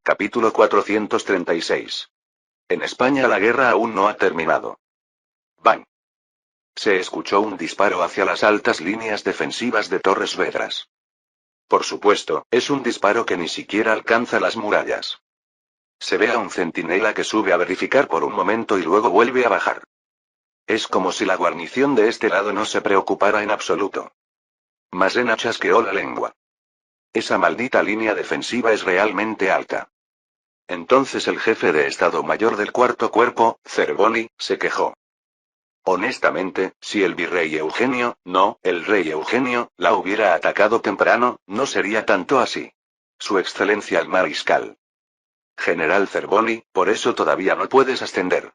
Capítulo 436. En España la guerra aún no ha terminado. ¡Bang! Se escuchó un disparo hacia las altas líneas defensivas de Torres Vedras. Por supuesto, es un disparo que ni siquiera alcanza las murallas. Se ve a un centinela que sube a verificar por un momento y luego vuelve a bajar. Es como si la guarnición de este lado no se preocupara en absoluto. Massena chasqueó la lengua. Esa maldita línea defensiva es realmente alta. Entonces el jefe de Estado Mayor del Cuarto Cuerpo, Zerboni, se quejó. Honestamente, si el virrey Eugenio, no, el rey Eugenio, la hubiera atacado temprano, no sería tanto así. Su excelencia el mariscal. General Zerboni, por eso todavía no puedes ascender.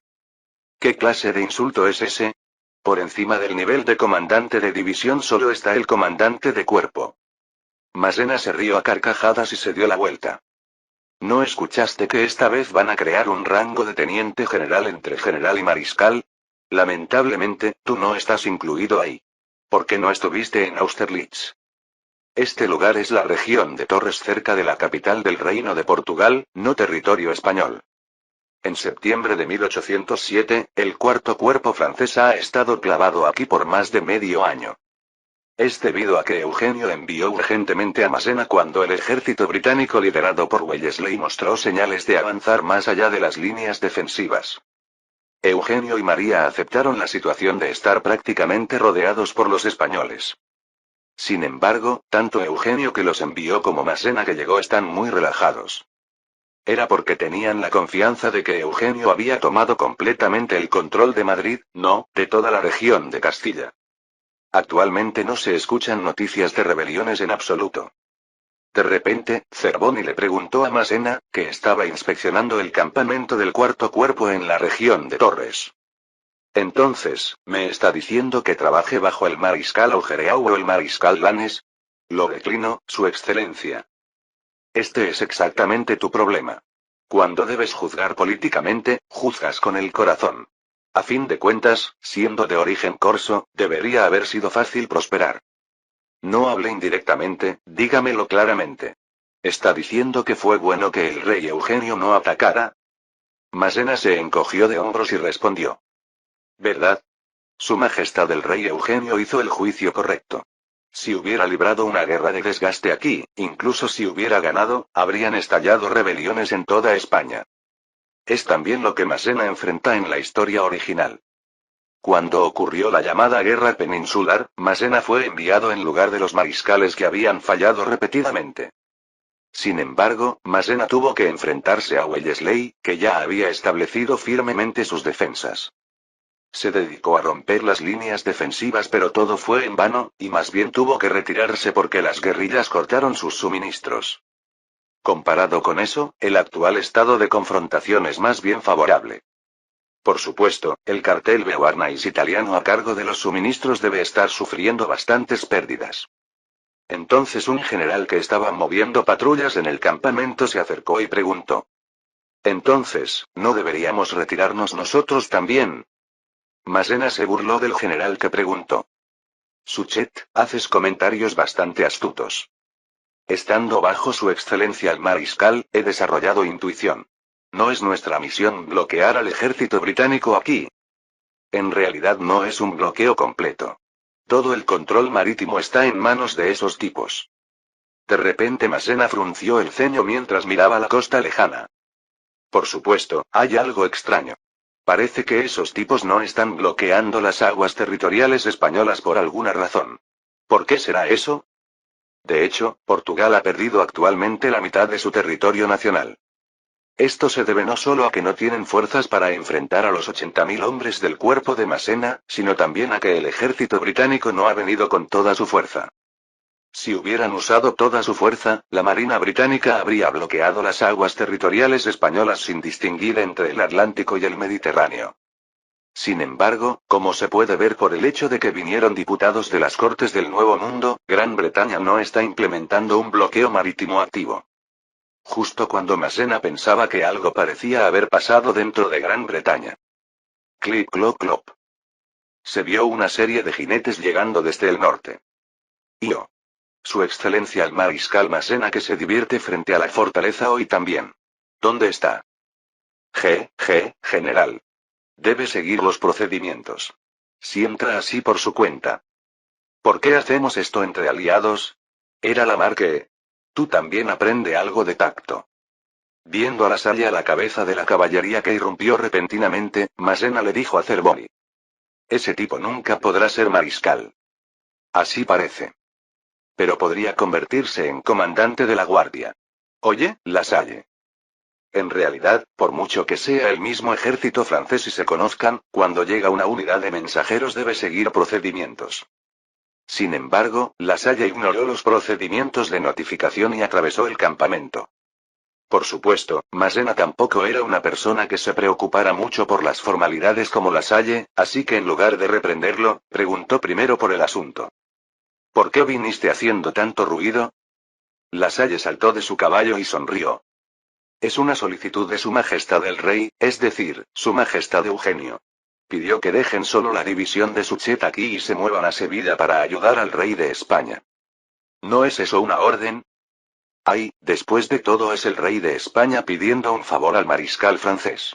¿Qué clase de insulto es ese? Por encima del nivel de comandante de división solo está el comandante de cuerpo. Massena se rió a carcajadas y se dio la vuelta. ¿No escuchaste que esta vez van a crear un rango de teniente general entre general y mariscal? Lamentablemente, tú no estás incluido ahí. ¿Por qué no estuviste en Austerlitz? Este lugar es la región de Torres cerca de la capital del Reino de Portugal, no territorio español. En septiembre de 1807, el Cuarto Cuerpo francés ha estado clavado aquí por más de medio año. Es debido a que Eugenio envió urgentemente a Massena cuando el ejército británico liderado por Wellesley mostró señales de avanzar más allá de las líneas defensivas. Eugenio y María aceptaron la situación de estar prácticamente rodeados por los españoles. Sin embargo, tanto Eugenio que los envió como Massena que llegó están muy relajados. Era porque tenían la confianza de que Eugenio había tomado completamente el control de Madrid, no, de toda la región de Castilla. Actualmente no se escuchan noticias de rebeliones en absoluto. De repente, Zerboni le preguntó a Massena, que estaba inspeccionando el campamento del Cuarto Cuerpo en la región de Torres. Entonces, ¿me está diciendo que trabaje bajo el mariscal Augereau o el mariscal Lanes? Lo declino, su excelencia. Este es exactamente tu problema. Cuando debes juzgar políticamente, juzgas con el corazón. A fin de cuentas, siendo de origen corso, debería haber sido fácil prosperar. No hable indirectamente, dígamelo claramente. ¿Está diciendo que fue bueno que el rey Eugenio no atacara? Massena se encogió de hombros y respondió. ¿Verdad? Su Majestad el rey Eugenio hizo el juicio correcto. Si hubiera librado una guerra de desgaste aquí, incluso si hubiera ganado, habrían estallado rebeliones en toda España. Es también lo que Massena enfrenta en la historia original. Cuando ocurrió la llamada Guerra Peninsular, Massena fue enviado en lugar de los mariscales que habían fallado repetidamente. Sin embargo, Massena tuvo que enfrentarse a Wellesley, que ya había establecido firmemente sus defensas. Se dedicó a romper las líneas defensivas pero todo fue en vano, y más bien tuvo que retirarse porque las guerrillas cortaron sus suministros. Comparado con eso, el actual estado de confrontación es más bien favorable. Por supuesto, el cartel Beauharnais italiano a cargo de los suministros debe estar sufriendo bastantes pérdidas. Entonces un general que estaba moviendo patrullas en el campamento se acercó y preguntó. Entonces, ¿no deberíamos retirarnos nosotros también? Massena se burló del general que preguntó. Suchet, haces comentarios bastante astutos. Estando bajo su excelencia el mariscal, he desarrollado intuición. No es nuestra misión bloquear al ejército británico aquí. En realidad no es un bloqueo completo. Todo el control marítimo está en manos de esos tipos. De repente Massena frunció el ceño mientras miraba la costa lejana. Por supuesto, hay algo extraño. Parece que esos tipos no están bloqueando las aguas territoriales españolas por alguna razón. ¿Por qué será eso? De hecho, Portugal ha perdido actualmente la mitad de su territorio nacional. Esto se debe no solo a que no tienen fuerzas para enfrentar a los 80.000 hombres del cuerpo de Massena, sino también a que el ejército británico no ha venido con toda su fuerza. Si hubieran usado toda su fuerza, la Marina británica habría bloqueado las aguas territoriales españolas sin distinguir entre el Atlántico y el Mediterráneo. Sin embargo, como se puede ver por el hecho de que vinieron diputados de las Cortes del Nuevo Mundo, Gran Bretaña no está implementando un bloqueo marítimo activo. Justo cuando Massena pensaba que algo parecía haber pasado dentro de Gran Bretaña. Clip clop clop. Se vio una serie de jinetes llegando desde el norte. ¡Io! Su excelencia el mariscal Massena que se divierte frente a la fortaleza hoy también. ¿Dónde está? General. Debe seguir los procedimientos. Si entra así por su cuenta. ¿Por qué hacemos esto entre aliados? Era la mar que... Tú también aprende algo de tacto. Viendo a Lasalle a la cabeza de la caballería que irrumpió repentinamente, Massena le dijo a Cervoni. Ese tipo nunca podrá ser mariscal. Así parece. Pero podría convertirse en comandante de la guardia. Oye, Lasalle. En realidad, por mucho que sea el mismo ejército francés y se conozcan, cuando llega una unidad de mensajeros debe seguir procedimientos. Sin embargo, Lasalle ignoró los procedimientos de notificación y atravesó el campamento. Por supuesto, Massena tampoco era una persona que se preocupara mucho por las formalidades como Lasalle, así que en lugar de reprenderlo, preguntó primero por el asunto. ¿Por qué viniste haciendo tanto ruido? Lasalle saltó de su caballo y sonrió. Es una solicitud de Su Majestad el Rey, es decir, Su Majestad Eugenio. Pidió que dejen solo la división de Suchet aquí y se muevan a Sevilla para ayudar al rey de España. ¿No es eso una orden? Ay, después de todo es el rey de España pidiendo un favor al mariscal francés.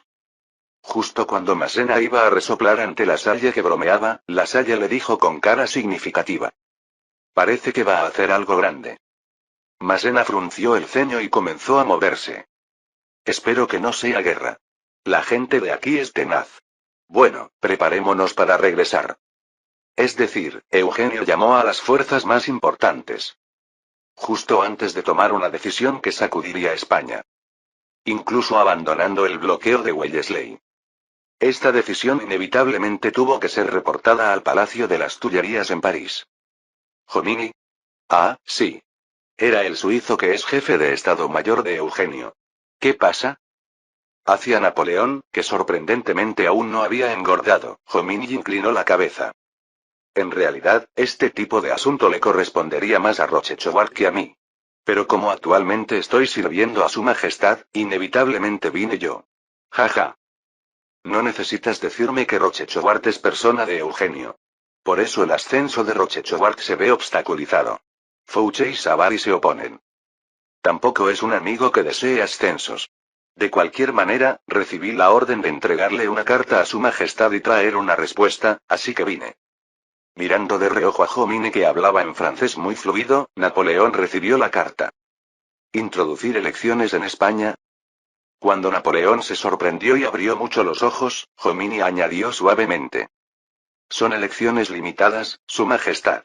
Justo cuando Massena iba a resoplar ante Lasalle que bromeaba, Lasalle le dijo con cara significativa. Parece que va a hacer algo grande. Massena frunció el ceño y comenzó a moverse. Espero que no sea guerra. La gente de aquí es tenaz. Bueno, preparémonos para regresar. Es decir, Eugenio llamó a las fuerzas más importantes. Justo antes de tomar una decisión que sacudiría a España. Incluso abandonando el bloqueo de Wellesley. Esta decisión inevitablemente tuvo que ser reportada al Palacio de las Tullerías en París. ¿Jomini? Ah, sí. Era el suizo que es jefe de Estado Mayor de Eugenio. ¿Qué pasa? Hacia Napoleón, que sorprendentemente aún no había engordado, Jomini inclinó la cabeza. En realidad, este tipo de asunto le correspondería más a Rochechouart que a mí. Pero como actualmente estoy sirviendo a Su Majestad, inevitablemente vine yo. Jaja. No necesitas decirme que Rochechouart es persona de Eugenio. Por eso el ascenso de Rochechouart se ve obstaculizado. Fouché y Savary se oponen. Tampoco es un amigo que desee ascensos. De cualquier manera, recibí la orden de entregarle una carta a Su Majestad y traer una respuesta, así que vine. Mirando de reojo a Jomini que hablaba en francés muy fluido, Napoleón recibió la carta. ¿Introducir elecciones en España? Cuando Napoleón se sorprendió y abrió mucho los ojos, Jomini añadió suavemente. Son elecciones limitadas, Su Majestad.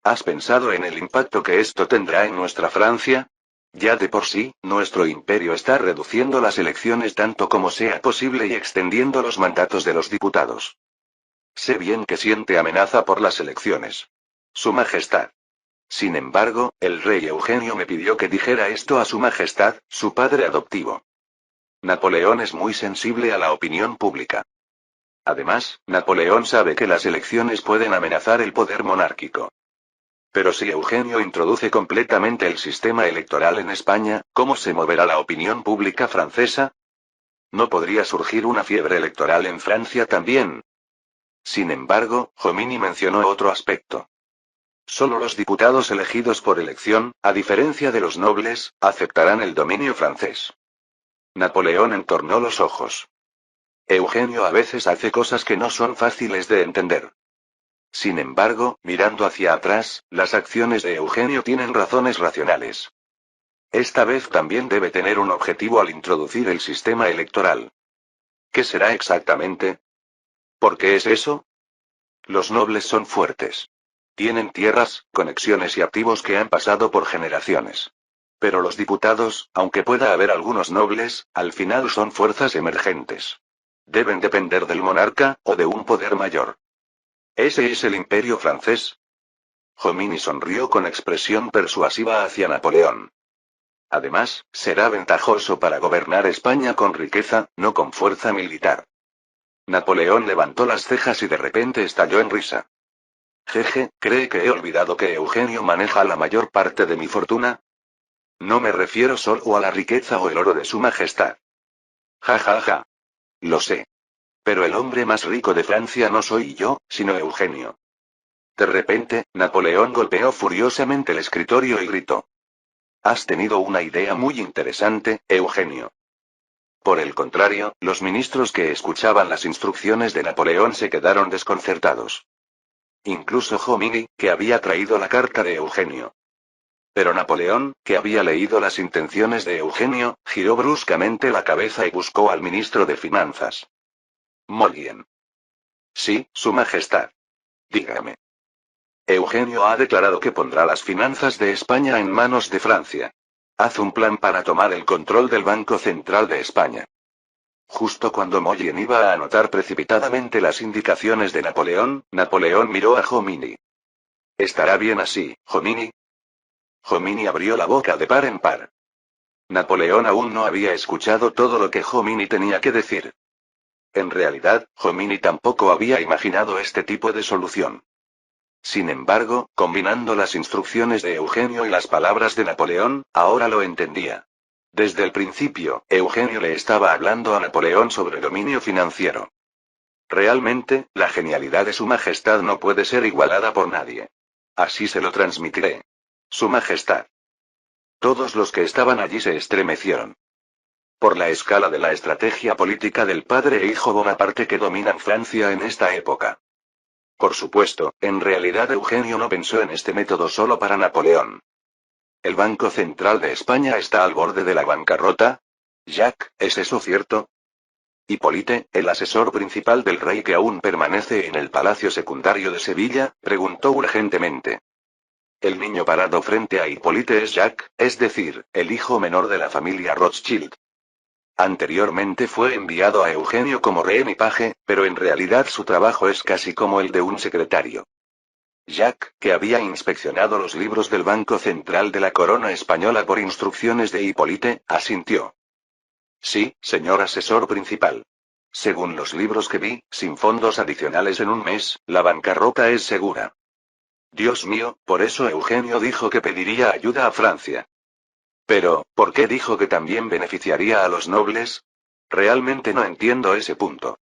¿Has pensado en el impacto que esto tendrá en nuestra Francia? Ya de por sí, nuestro imperio está reduciendo las elecciones tanto como sea posible y extendiendo los mandatos de los diputados. Sé bien que siente amenaza por las elecciones. Su Majestad. Sin embargo, el rey Eugenio me pidió que dijera esto a Su Majestad, su padre adoptivo. Napoleón es muy sensible a la opinión pública. Además, Napoleón sabe que las elecciones pueden amenazar el poder monárquico. Pero si Eugenio introduce completamente el sistema electoral en España, ¿cómo se moverá la opinión pública francesa? ¿No podría surgir una fiebre electoral en Francia también? Sin embargo, Jomini mencionó otro aspecto. Solo los diputados elegidos por elección, a diferencia de los nobles, aceptarán el dominio francés. Napoleón entornó los ojos. Eugenio a veces hace cosas que no son fáciles de entender. Sin embargo, mirando hacia atrás, las acciones de Eugenio tienen razones racionales. Esta vez también debe tener un objetivo al introducir el sistema electoral. ¿Qué será exactamente? ¿Por qué es eso? Los nobles son fuertes. Tienen tierras, conexiones y activos que han pasado por generaciones. Pero los diputados, aunque pueda haber algunos nobles, al final son fuerzas emergentes. Deben depender del monarca, o de un poder mayor. ¿Ese es el imperio francés? Jomini sonrió con expresión persuasiva hacia Napoleón. Además, será ventajoso para gobernar España con riqueza, no con fuerza militar. Napoleón levantó las cejas y de repente estalló en risa. Jeje, ¿cree que he olvidado que Eugenio maneja la mayor parte de mi fortuna? No me refiero solo a la riqueza o el oro de Su Majestad. Ja ja ja. Lo sé. Pero el hombre más rico de Francia no soy yo, sino Eugenio. De repente, Napoleón golpeó furiosamente el escritorio y gritó. Has tenido una idea muy interesante, Eugenio. Por el contrario, los ministros que escuchaban las instrucciones de Napoleón se quedaron desconcertados. Incluso Jomini, que había traído la carta de Eugenio. Pero Napoleón, que había leído las intenciones de Eugenio, giró bruscamente la cabeza y buscó al ministro de Finanzas. Muy bien. Sí, Su Majestad. Dígame. Eugenio ha declarado que pondrá las finanzas de España en manos de Francia. Haz un plan para tomar el control del Banco Central de España. Justo cuando Moyen iba a anotar precipitadamente las indicaciones de Napoleón, Napoleón miró a Jomini. ¿Estará bien así, Jomini? Jomini abrió la boca de par en par. Napoleón aún no había escuchado todo lo que Jomini tenía que decir. En realidad, Jomini tampoco había imaginado este tipo de solución. Sin embargo, combinando las instrucciones de Eugenio y las palabras de Napoleón, ahora lo entendía. Desde el principio, Eugenio le estaba hablando a Napoleón sobre dominio financiero. Realmente, la genialidad de Su Majestad no puede ser igualada por nadie. Así se lo transmitiré. Su Majestad. Todos los que estaban allí se estremecieron. Por la escala de la estrategia política del padre e hijo Bonaparte que dominan Francia en esta época. Por supuesto, en realidad Eugenio no pensó en este método solo para Napoleón. ¿El Banco Central de España está al borde de la bancarrota? Jacques, ¿es eso cierto? Hipólite, el asesor principal del rey que aún permanece en el palacio secundario de Sevilla, preguntó urgentemente. El niño parado frente a Hipólite es Jacques, es decir, el hijo menor de la familia Rothschild. Anteriormente fue enviado a Eugenio como rehén y paje, pero en realidad su trabajo es casi como el de un secretario. Jacques, que había inspeccionado los libros del Banco Central de la Corona Española por instrucciones de Hipólite, asintió. Sí, señor asesor principal. Según los libros que vi, sin fondos adicionales en un mes, la bancarrota es segura. Dios mío, por eso Eugenio dijo que pediría ayuda a Francia. Pero, ¿por qué dijo que también beneficiaría a los nobles? Realmente no entiendo ese punto.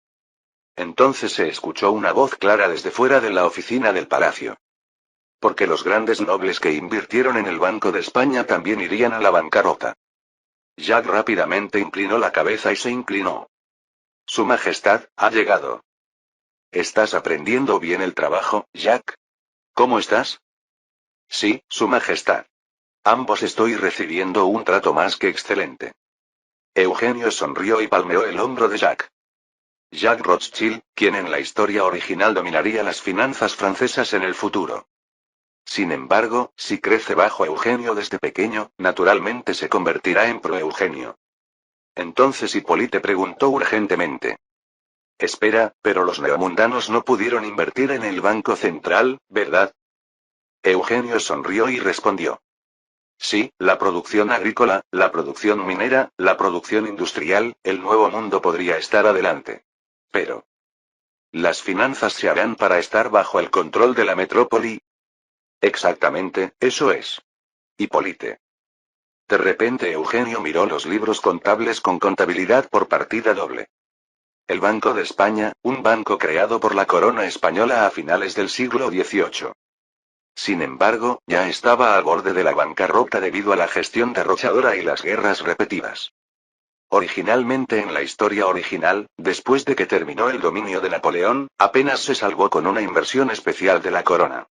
Entonces se escuchó una voz clara desde fuera de la oficina del palacio. Porque los grandes nobles que invirtieron en el Banco de España también irían a la bancarrota. Jacques rápidamente inclinó la cabeza y se inclinó. Su Majestad, ha llegado. ¿Estás aprendiendo bien el trabajo, Jacques? ¿Cómo estás? Sí, Su Majestad. Ambos estoy recibiendo un trato más que excelente. Eugenio sonrió y palmeó el hombro de Jacques. Jacques Rothschild, quien en la historia original dominaría las finanzas francesas en el futuro. Sin embargo, si crece bajo Eugenio desde pequeño, naturalmente se convertirá en pro-Eugenio. Entonces Hipólite preguntó urgentemente. Espera, pero los neomundanos no pudieron invertir en el Banco Central, ¿verdad? Eugenio sonrió y respondió. Sí, la producción agrícola, la producción minera, la producción industrial, el nuevo mundo podría estar adelante. Pero las finanzas se harán para estar bajo el control de la metrópoli. Exactamente, eso es. Hipólite. De repente Eugenio miró los libros contables con contabilidad por partida doble. El Banco de España, un banco creado por la corona española a finales del siglo XVIII. Sin embargo, ya estaba al borde de la bancarrota debido a la gestión derrochadora y las guerras repetidas. Originalmente en la historia original, después de que terminó el dominio de Napoleón, apenas se salvó con una inversión especial de la corona.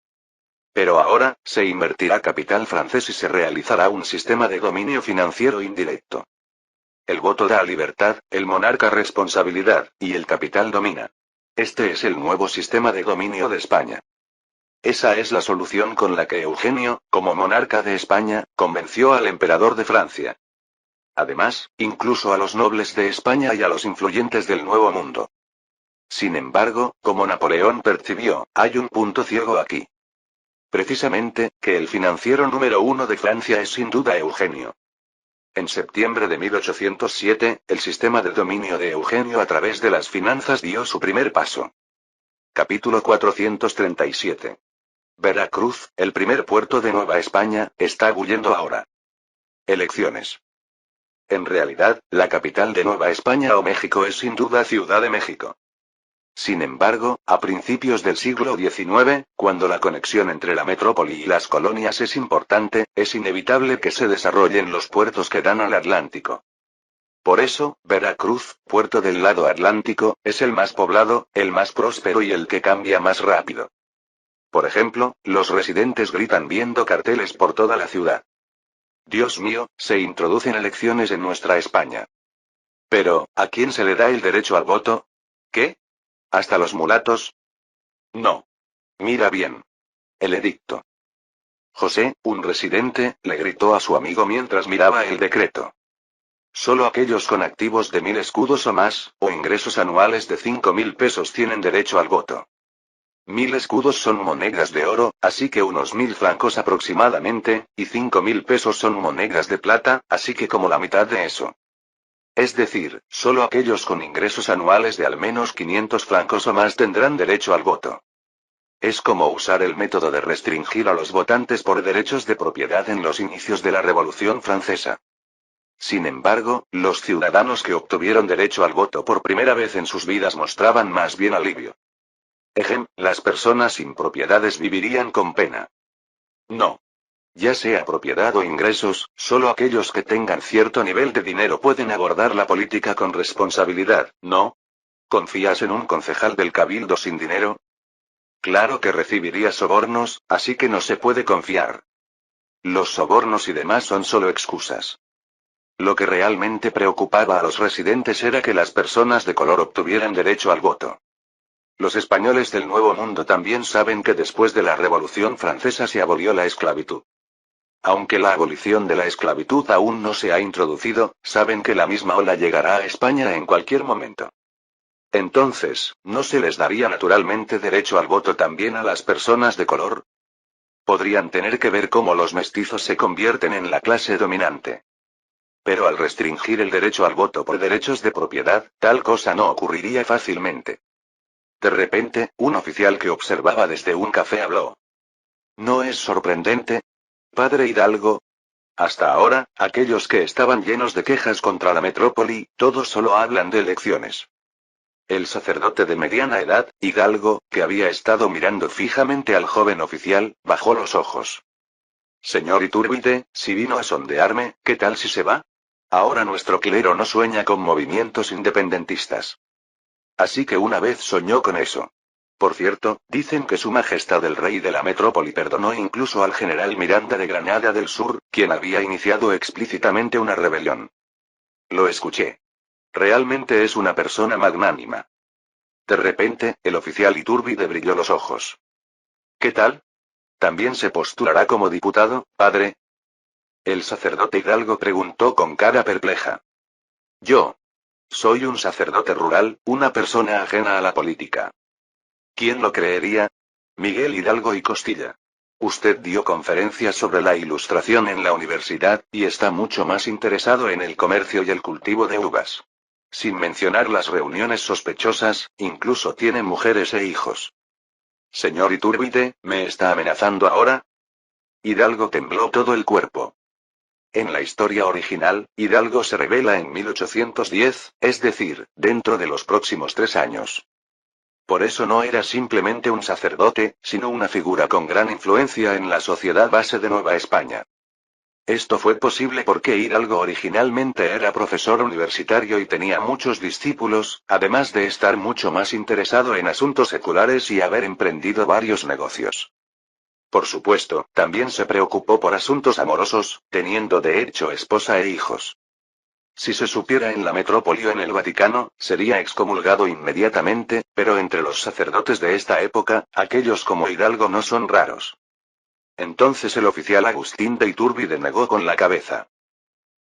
Pero ahora, se invertirá capital francés y se realizará un sistema de dominio financiero indirecto. El voto da libertad, el monarca responsabilidad, y el capital domina. Este es el nuevo sistema de dominio de España. Esa es la solución con la que Eugenio, como monarca de España, convenció al emperador de Francia. Además, incluso a los nobles de España y a los influyentes del Nuevo Mundo. Sin embargo, como Napoleón percibió, hay un punto ciego aquí. Precisamente, que el financiero número uno de Francia es sin duda Eugenio. En septiembre de 1807, el sistema de dominio de Eugenio a través de las finanzas dio su primer paso. Capítulo 437. Veracruz, el primer puerto de Nueva España, está bulliendo ahora. Elecciones. En realidad, la capital de Nueva España o México es sin duda Ciudad de México. Sin embargo, a principios del siglo XIX, cuando la conexión entre la metrópoli y las colonias es importante, es inevitable que se desarrollen los puertos que dan al Atlántico. Por eso, Veracruz, puerto del lado Atlántico, es el más poblado, el más próspero y el que cambia más rápido. Por ejemplo, los residentes gritan viendo carteles por toda la ciudad. Dios mío, se introducen elecciones en nuestra España. Pero, ¿a quién se le da el derecho al voto? ¿Qué? ¿Hasta los mulatos? No. Mira bien. El edicto. José, un residente, le gritó a su amigo mientras miraba el decreto. Solo aquellos con activos de 1000 escudos o más, o ingresos anuales de 5000 pesos tienen derecho al voto. 1000 escudos son monedas de oro, así que unos 1000 francos aproximadamente, y 5000 pesos son monedas de plata, así que como la mitad de eso. Es decir, solo aquellos con ingresos anuales de al menos 500 francos o más tendrán derecho al voto. Es como usar el método de restringir a los votantes por derechos de propiedad en los inicios de la Revolución Francesa. Sin embargo, los ciudadanos que obtuvieron derecho al voto por primera vez en sus vidas mostraban más bien alivio. Las personas sin propiedades vivirían con pena. No. Ya sea propiedad o ingresos, solo aquellos que tengan cierto nivel de dinero pueden abordar la política con responsabilidad, ¿no? ¿Confías en un concejal del cabildo sin dinero? Claro que recibiría sobornos, así que no se puede confiar. Los sobornos y demás son solo excusas. Lo que realmente preocupaba a los residentes era que las personas de color obtuvieran derecho al voto. Los españoles del Nuevo Mundo también saben que después de la Revolución Francesa se abolió la esclavitud. Aunque la abolición de la esclavitud aún no se ha introducido, saben que la misma ola llegará a España en cualquier momento. Entonces, ¿no se les daría naturalmente derecho al voto también a las personas de color? Podrían tener que ver cómo los mestizos se convierten en la clase dominante. Pero al restringir el derecho al voto por derechos de propiedad, tal cosa no ocurriría fácilmente. De repente, un oficial que observaba desde un café habló. ¿No es sorprendente? Padre Hidalgo. Hasta ahora, aquellos que estaban llenos de quejas contra la metrópoli, todos solo hablan de elecciones. El sacerdote de mediana edad, Hidalgo, que había estado mirando fijamente al joven oficial, bajó los ojos. Señor Iturbide, si vino a sondearme, ¿qué tal si se va? Ahora nuestro clero no sueña con movimientos independentistas. Así que una vez soñó con eso. Por cierto, dicen que Su Majestad el Rey de la Metrópoli perdonó incluso al general Miranda de Granada del Sur, quien había iniciado explícitamente una rebelión. Lo escuché. Realmente es una persona magnánima. De repente, el oficial Iturbide brilló los ojos. ¿Qué tal? ¿También se postulará como diputado, padre? El sacerdote Hidalgo preguntó con cara perpleja. Yo. Soy un sacerdote rural, una persona ajena a la política. ¿Quién lo creería? Miguel Hidalgo y Costilla. Usted dio conferencias sobre la ilustración en la universidad, y está mucho más interesado en el comercio y el cultivo de uvas. Sin mencionar las reuniones sospechosas, incluso tiene mujeres e hijos. Señor Iturbide, ¿me está amenazando ahora? Hidalgo tembló todo el cuerpo. En la historia original, Hidalgo se revela en 1810, es decir, dentro de los próximos 3 años. Por eso no era simplemente un sacerdote, sino una figura con gran influencia en la sociedad base de Nueva España. Esto fue posible porque Hidalgo originalmente era profesor universitario y tenía muchos discípulos, además de estar mucho más interesado en asuntos seculares y haber emprendido varios negocios. Por supuesto, también se preocupó por asuntos amorosos, teniendo de hecho esposa e hijos. Si se supiera en la metrópoli o en el Vaticano, sería excomulgado inmediatamente, pero entre los sacerdotes de esta época, aquellos como Hidalgo no son raros. Entonces el oficial Agustín de Iturbide negó con la cabeza.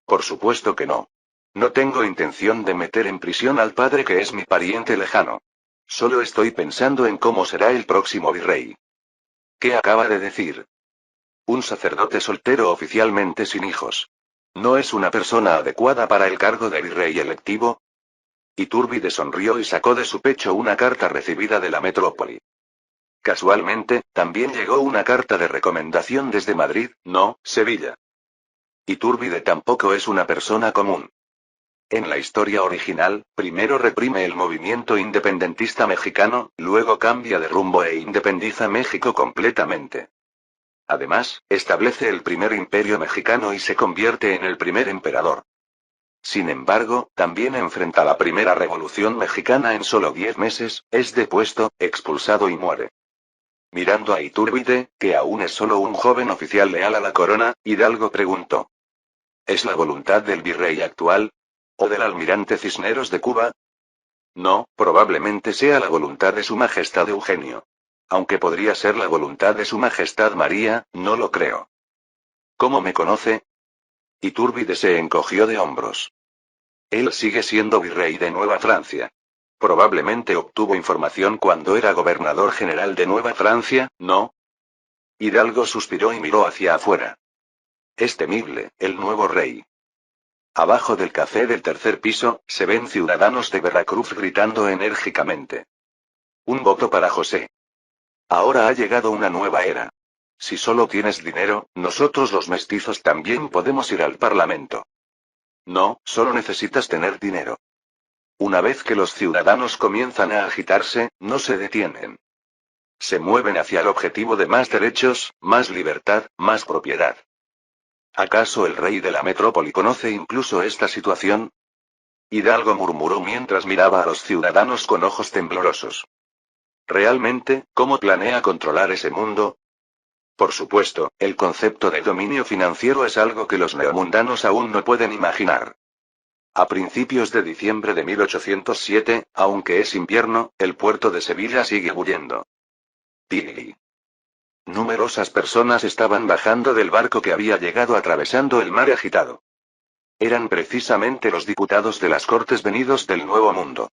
Por supuesto que no. No tengo intención de meter en prisión al padre que es mi pariente lejano. Solo estoy pensando en cómo será el próximo virrey. ¿Qué acaba de decir? Un sacerdote soltero oficialmente sin hijos. ¿No es una persona adecuada para el cargo de virrey electivo? Iturbide sonrió y sacó de su pecho una carta recibida de la metrópoli. Casualmente, también llegó una carta de recomendación desde Madrid, no, Sevilla. Iturbide tampoco es una persona común. En la historia original, primero reprime el movimiento independentista mexicano, luego cambia de rumbo e independiza México completamente. Además, establece el primer imperio mexicano y se convierte en el primer emperador. Sin embargo, también enfrenta la primera revolución mexicana en solo 10 meses, es depuesto, expulsado y muere. Mirando a Iturbide, que aún es solo un joven oficial leal a la corona, Hidalgo preguntó. ¿Es la voluntad del virrey actual? ¿O del almirante Cisneros de Cuba? No, probablemente sea la voluntad de su majestad Eugenio. Aunque podría ser la voluntad de su majestad María, no lo creo. ¿Cómo me conoce? Iturbide se encogió de hombros. Él sigue siendo virrey de Nueva Francia. Probablemente obtuvo información cuando era gobernador general de Nueva Francia, ¿no? Hidalgo suspiró y miró hacia afuera. Es temible, el nuevo rey. Abajo del café del tercer piso, se ven ciudadanos de Veracruz gritando enérgicamente. Un voto para José. Ahora ha llegado una nueva era. Si solo tienes dinero, nosotros los mestizos también podemos ir al Parlamento. No, solo necesitas tener dinero. Una vez que los ciudadanos comienzan a agitarse, no se detienen. Se mueven hacia el objetivo de más derechos, más libertad, más propiedad. ¿Acaso el rey de la metrópoli conoce incluso esta situación? Hidalgo murmuró mientras miraba a los ciudadanos con ojos temblorosos. ¿Realmente, cómo planea controlar ese mundo? Por supuesto, el concepto de dominio financiero es algo que los neomundanos aún no pueden imaginar. A principios de diciembre de 1807, aunque es invierno, el puerto de Sevilla sigue bulliendo. Tigri. Numerosas personas estaban bajando del barco que había llegado atravesando el mar agitado. Eran precisamente los diputados de las Cortes venidos del Nuevo Mundo.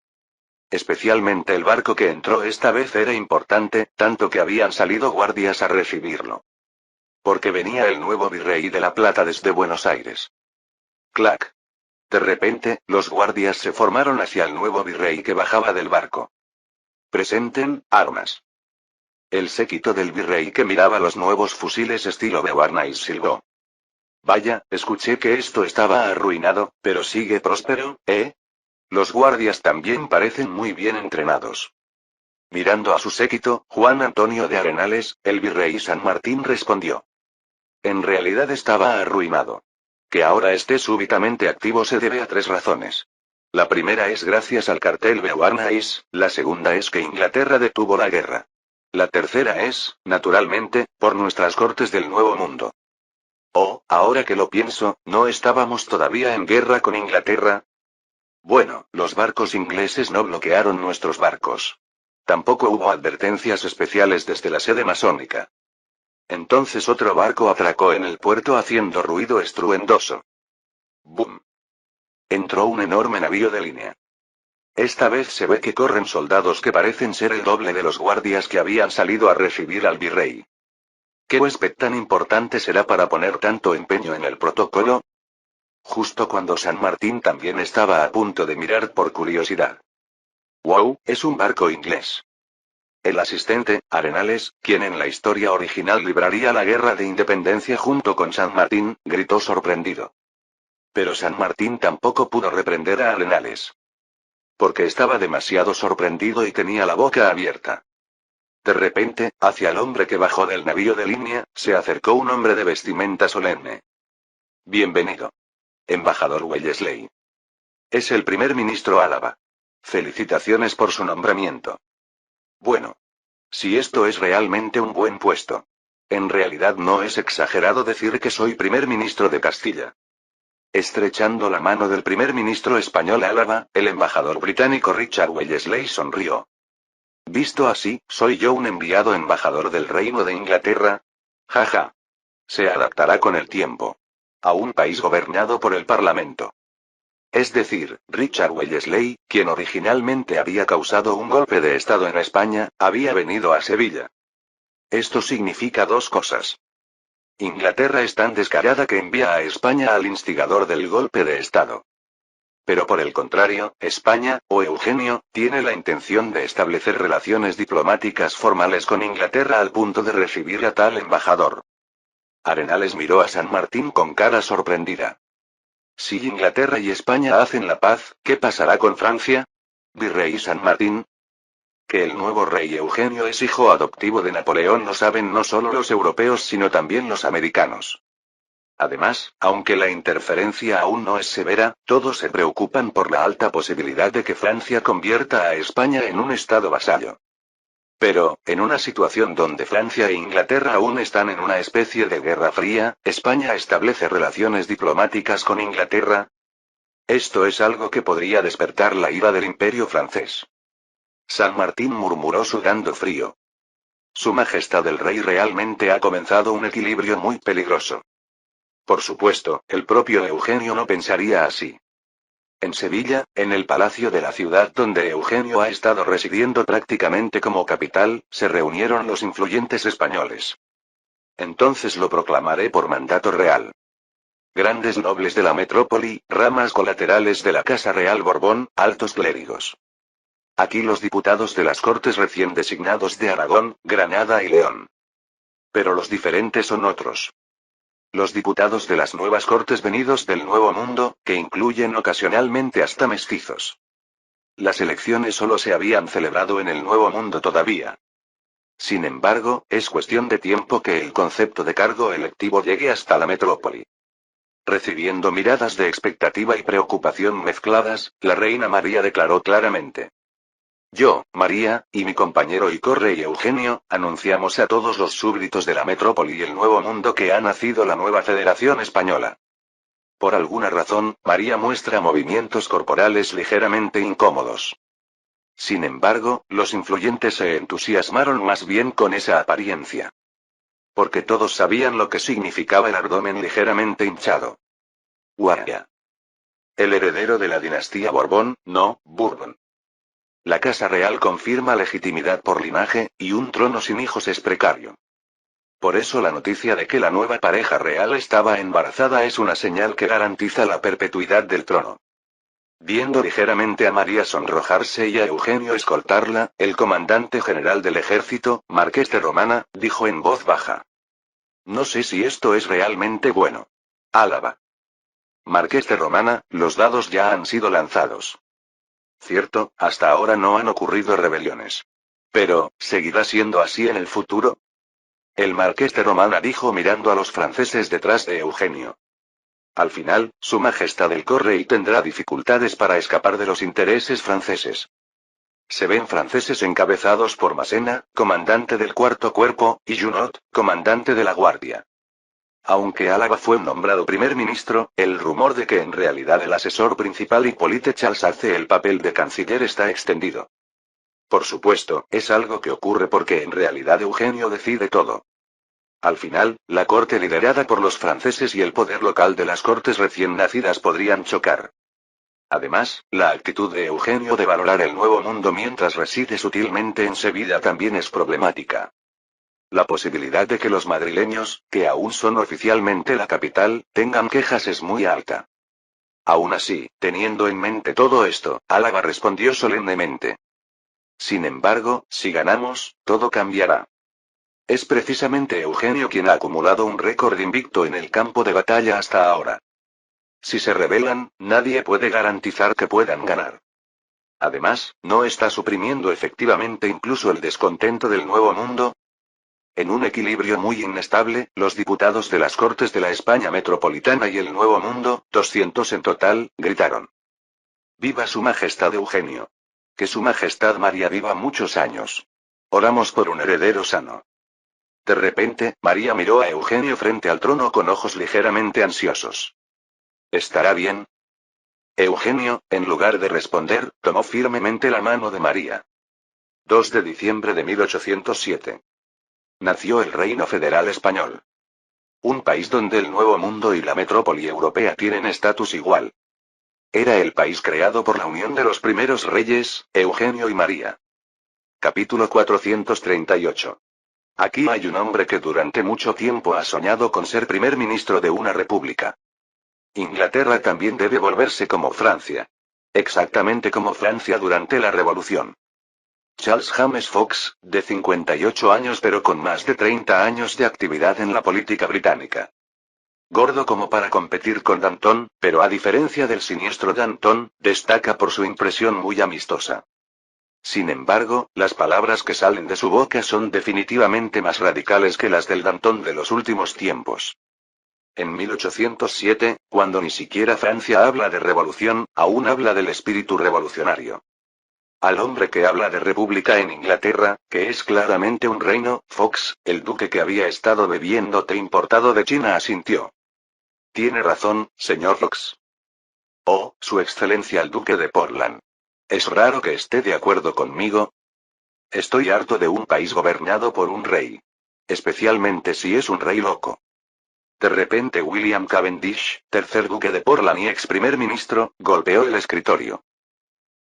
Especialmente el barco que entró esta vez era importante, tanto que habían salido guardias a recibirlo. Porque venía el nuevo virrey de la Plata desde Buenos Aires. Clac. De repente, los guardias se formaron hacia el nuevo virrey que bajaba del barco. Presenten, armas. El séquito del virrey que miraba los nuevos fusiles estilo Beauharnais silbó. Vaya, escuché que esto estaba arruinado, pero sigue próspero, ¿eh? Los guardias también parecen muy bien entrenados. Mirando a su séquito, Juan Antonio de Arenales, el virrey San Martín respondió. En realidad estaba arruinado. Que ahora esté súbitamente activo se debe a 3 razones. La primera es gracias al cartel Beauharnais, la segunda es que Inglaterra detuvo la guerra. La tercera es, naturalmente, por nuestras cortes del Nuevo Mundo. Oh, ahora que lo pienso, ¿no estábamos todavía en guerra con Inglaterra? Bueno, los barcos ingleses no bloquearon nuestros barcos. Tampoco hubo advertencias especiales desde la sede masónica. Entonces otro barco atracó en el puerto haciendo ruido estruendoso. ¡Bum! Entró un enorme navío de línea. Esta vez se ve que corren soldados que parecen ser el doble de los guardias que habían salido a recibir al virrey. ¿Qué huésped tan importante será para poner tanto empeño en el protocolo? Justo cuando San Martín también estaba a punto de mirar por curiosidad. ¡Wow! Es un barco inglés. El asistente, Arenales, quien en la historia original libraría la guerra de independencia junto con San Martín, gritó sorprendido. Pero San Martín tampoco pudo reprender a Arenales. Porque estaba demasiado sorprendido y tenía la boca abierta. De repente, hacia el hombre que bajó del navío de línea, se acercó un hombre de vestimenta solemne. Bienvenido. Embajador Wellesley. Es el primer ministro Álava. Felicitaciones por su nombramiento. Bueno. Si esto es realmente un buen puesto. En realidad no es exagerado decir que soy primer ministro de Castilla. Estrechando la mano del primer ministro español Álava, el embajador británico Richard Wellesley sonrió. Visto así, ¿soy yo un enviado embajador del Reino de Inglaterra? Jaja. Se adaptará con el tiempo. A un país gobernado por el Parlamento. Es decir, Richard Wellesley, quien originalmente había causado un golpe de Estado en España, había venido a Sevilla. Esto significa 2 cosas. Inglaterra es tan descarada que envía a España al instigador del golpe de Estado. Pero por el contrario, España, o Eugenio, tiene la intención de establecer relaciones diplomáticas formales con Inglaterra al punto de recibir a tal embajador. Arenales miró a San Martín con cara sorprendida. Si Inglaterra y España hacen la paz, ¿qué pasará con Francia? Virrey San Martín. Que el nuevo rey Eugenio es hijo adoptivo de Napoleón lo saben no solo los europeos sino también los americanos. Además, aunque la interferencia aún no es severa, todos se preocupan por la alta posibilidad de que Francia convierta a España en un estado vasallo. Pero, en una situación donde Francia e Inglaterra aún están en una especie de guerra fría, ¿España establece relaciones diplomáticas con Inglaterra? Esto es algo que podría despertar la ira del Imperio francés. San Martín murmuró sudando frío. Su Majestad el Rey realmente ha comenzado un equilibrio muy peligroso. Por supuesto, el propio Eugenio no pensaría así. En Sevilla, en el palacio de la ciudad donde Eugenio ha estado residiendo prácticamente como capital, se reunieron los influyentes españoles. Entonces lo proclamaré por mandato real. Grandes nobles de la metrópoli, ramas colaterales de la Casa Real Borbón, altos clérigos. Aquí los diputados de las Cortes recién designados de Aragón, Granada y León. Pero los diferentes son otros. Los diputados de las nuevas Cortes venidos del Nuevo Mundo, que incluyen ocasionalmente hasta mestizos. Las elecciones solo se habían celebrado en el Nuevo Mundo todavía. Sin embargo, es cuestión de tiempo que el concepto de cargo electivo llegue hasta la metrópoli. Recibiendo miradas de expectativa y preocupación mezcladas, la reina María declaró claramente. Yo, María, y mi compañero y correy Eugenio, anunciamos a todos los súbditos de la metrópoli y el Nuevo Mundo que ha nacido la nueva Federación Española. Por alguna razón, María muestra movimientos corporales ligeramente incómodos. Sin embargo, los influyentes se entusiasmaron más bien con esa apariencia. Porque todos sabían lo que significaba el abdomen ligeramente hinchado. Guardia. El heredero de la dinastía Borbón, no, Bourbon. La Casa Real confirma legitimidad por linaje, y un trono sin hijos es precario. Por eso la noticia de que la nueva pareja real estaba embarazada es una señal que garantiza la perpetuidad del trono. Viendo ligeramente a María sonrojarse y a Eugenio escoltarla, el comandante general del ejército, Marqués de Romana, dijo en voz baja. No sé si esto es realmente bueno. Álava. Marqués de Romana, los dados ya han sido lanzados. Cierto, hasta ahora no han ocurrido rebeliones. Pero, ¿seguirá siendo así en el futuro? El marqués de Romana dijo mirando a los franceses detrás de Eugenio. Al final, su majestad el Correy tendrá dificultades para escapar de los intereses franceses. Se ven franceses encabezados por Massena, comandante del cuarto cuerpo, y Junot, comandante de la guardia. Aunque Álava fue nombrado primer ministro, el rumor de que en realidad el asesor principal Hippolyte Charles hace el papel de canciller está extendido. Por supuesto, es algo que ocurre porque en realidad Eugenio decide todo. Al final, la corte liderada por los franceses y el poder local de las cortes recién nacidas podrían chocar. Además, la actitud de Eugenio de valorar el Nuevo Mundo mientras reside sutilmente en Sevilla también es problemática. La posibilidad de que los madrileños, que aún son oficialmente la capital, tengan quejas es muy alta. Aún así, teniendo en mente todo esto, Álava respondió solemnemente. Sin embargo, si ganamos, todo cambiará. Es precisamente Eugenio quien ha acumulado un récord invicto en el campo de batalla hasta ahora. Si se rebelan, nadie puede garantizar que puedan ganar. Además, ¿no está suprimiendo efectivamente incluso el descontento del Nuevo Mundo? En un equilibrio muy inestable, los diputados de las Cortes de la España metropolitana y el Nuevo Mundo, 200 en total, gritaron. ¡Viva su Majestad Eugenio! Que su Majestad María viva muchos años. Oramos por un heredero sano. De repente, María miró a Eugenio frente al trono con ojos ligeramente ansiosos. ¿Estará bien? Eugenio, en lugar de responder, tomó firmemente la mano de María. 2 de diciembre de 1807. Nació el Reino Federal Español. Un país donde el Nuevo Mundo y la metrópoli europea tienen estatus igual. Era el país creado por la unión de los primeros reyes, Eugenio y María. Capítulo 438. Aquí hay un hombre que durante mucho tiempo ha soñado con ser primer ministro de una república. Inglaterra también debe volverse como Francia. Exactamente como Francia durante la Revolución. Charles James Fox, de 58 años pero con más de 30 años de actividad en la política británica. Gordo como para competir con Danton, pero a diferencia del siniestro Danton, destaca por su impresión muy amistosa. Sin embargo, las palabras que salen de su boca son definitivamente más radicales que las del Danton de los últimos tiempos. En 1807, cuando ni siquiera Francia habla de revolución, aún habla del espíritu revolucionario. Al hombre que habla de república en Inglaterra, que es claramente un reino, Fox, el duque que había estado bebiendo té importado de China, asintió. Tiene razón, señor Fox. Oh, su excelencia el duque de Portland. Es raro que esté de acuerdo conmigo. Estoy harto de un país gobernado por un rey. Especialmente si es un rey loco. De repente William Cavendish, tercer duque de Portland y ex primer ministro, golpeó el escritorio.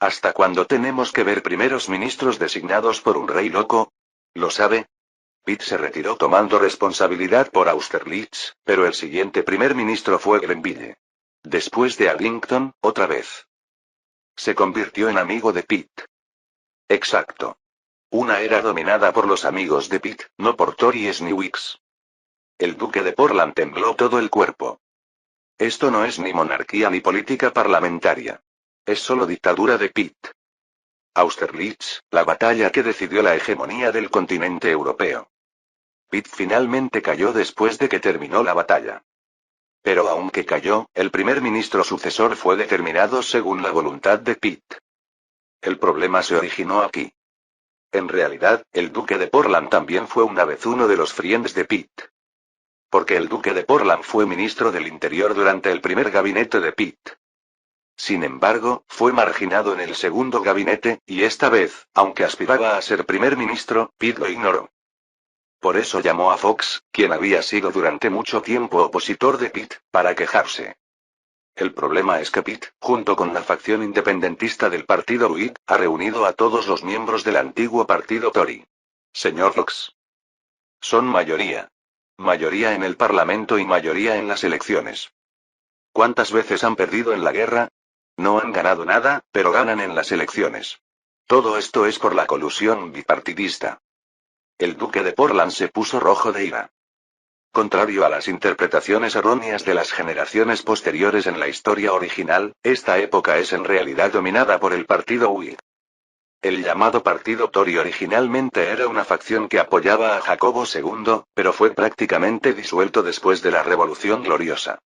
¿Hasta cuándo tenemos que ver primeros ministros designados por un rey loco? ¿Lo sabe? Pitt se retiró tomando responsabilidad por Austerlitz, pero el siguiente primer ministro fue Grenville. Después de Addington, otra vez. Se convirtió en amigo de Pitt. Exacto. Una era dominada por los amigos de Pitt, no por Tories ni Whigs. El duque de Portland tembló todo el cuerpo. Esto no es ni monarquía ni política parlamentaria. Es solo dictadura de Pitt. Austerlitz, la batalla que decidió la hegemonía del continente europeo. Pitt finalmente cayó después de que terminó la batalla. Pero aunque cayó, el primer ministro sucesor fue determinado según la voluntad de Pitt. El problema se originó aquí. En realidad, el duque de Portland también fue una vez uno de los friends de Pitt. Porque el duque de Portland fue ministro del Interior durante el primer gabinete de Pitt. Sin embargo, fue marginado en el segundo gabinete, y esta vez, aunque aspiraba a ser primer ministro, Pitt lo ignoró. Por eso llamó a Fox, quien había sido durante mucho tiempo opositor de Pitt, para quejarse. El problema es que Pitt, junto con la facción independentista del partido Whig, ha reunido a todos los miembros del antiguo partido Tory. Señor Fox. Son mayoría. Mayoría en el Parlamento y mayoría en las elecciones. ¿Cuántas veces han perdido en la guerra? No han ganado nada, pero ganan en las elecciones. Todo esto es por la colusión bipartidista. El duque de Portland se puso rojo de ira. Contrario a las interpretaciones erróneas de las generaciones posteriores en la historia original, esta época es en realidad dominada por el partido Whig. El llamado partido Tory originalmente era una facción que apoyaba a Jacobo II, pero fue prácticamente disuelto después de la Revolución Gloriosa.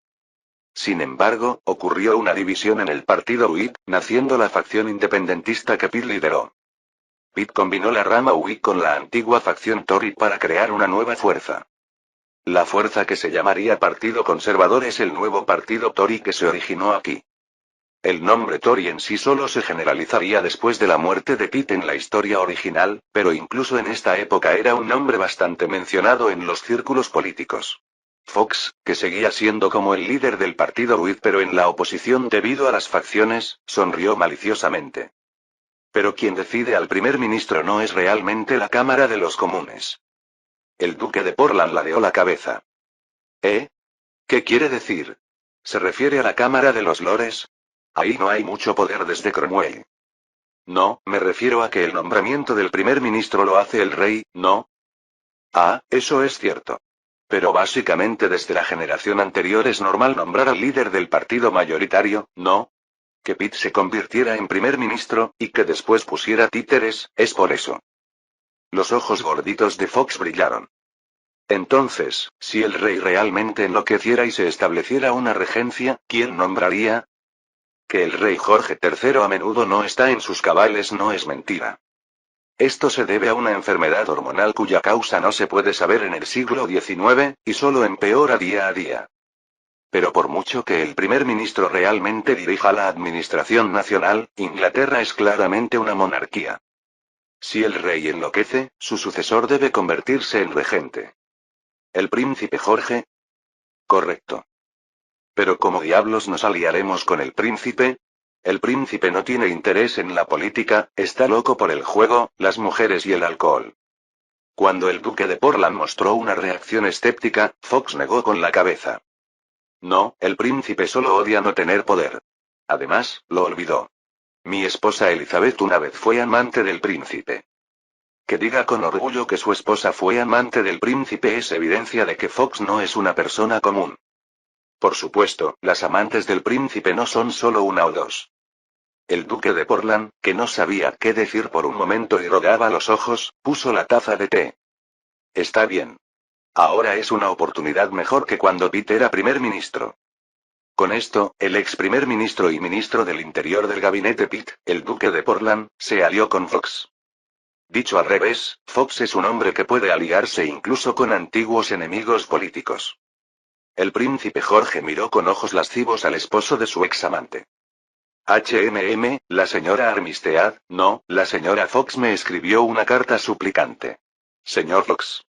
Sin embargo, ocurrió una división en el partido Whig, naciendo la facción independentista que Pitt lideró. Pitt combinó la rama Whig con la antigua facción Tory para crear una nueva fuerza. La fuerza que se llamaría Partido Conservador es el nuevo partido Tory que se originó aquí. El nombre Tory en sí solo se generalizaría después de la muerte de Pitt en la historia original, pero incluso en esta época era un nombre bastante mencionado en los círculos políticos. Fox, que seguía siendo como el líder del partido Whig pero en la oposición debido a las facciones, sonrió maliciosamente. Pero quien decide al primer ministro no es realmente la Cámara de los Comunes. El duque de Portland ladeó la cabeza. ¿Eh? ¿Qué quiere decir? ¿Se refiere a la Cámara de los Lores? Ahí no hay mucho poder desde Cromwell. No, me refiero a que el nombramiento del primer ministro lo hace el rey, ¿no? Ah, eso es cierto. Pero básicamente desde la generación anterior es normal nombrar al líder del partido mayoritario, ¿no? Que Pitt se convirtiera en primer ministro, y que después pusiera títeres, es por eso. Los ojos gorditos de Fox brillaron. Entonces, si el rey realmente enloqueciera y se estableciera una regencia, ¿quién nombraría? Que el rey Jorge III a menudo no está en sus cabales no es mentira. Esto se debe a una enfermedad hormonal cuya causa no se puede saber en el siglo XIX, y solo empeora día a día. Pero por mucho que el primer ministro realmente dirija la administración nacional, Inglaterra es claramente una monarquía. Si el rey enloquece, su sucesor debe convertirse en regente. ¿El príncipe Jorge? Correcto. Pero ¿cómo diablos nos aliaremos con el príncipe? El príncipe no tiene interés en la política, está loco por el juego, las mujeres y el alcohol. Cuando el duque de Portland mostró una reacción escéptica, Fox negó con la cabeza. No, el príncipe solo odia no tener poder. Además, lo olvidó. Mi esposa Elizabeth una vez fue amante del príncipe. Que diga con orgullo que su esposa fue amante del príncipe es evidencia de que Fox no es una persona común. Por supuesto, las amantes del príncipe no son solo una o dos. El duque de Portland, que no sabía qué decir por un momento y rogaba los ojos, puso la taza de té. Está bien. Ahora es una oportunidad mejor que cuando Pitt era primer ministro. Con esto, el ex primer ministro y ministro del Interior del gabinete Pitt, el duque de Portland, se alió con Fox. Dicho al revés, Fox es un hombre que puede aliarse incluso con antiguos enemigos políticos. El príncipe Jorge miró con ojos lascivos al esposo de su ex amante. La señora Armistead, no, la señora Fox me escribió una carta suplicante. Señor Fox.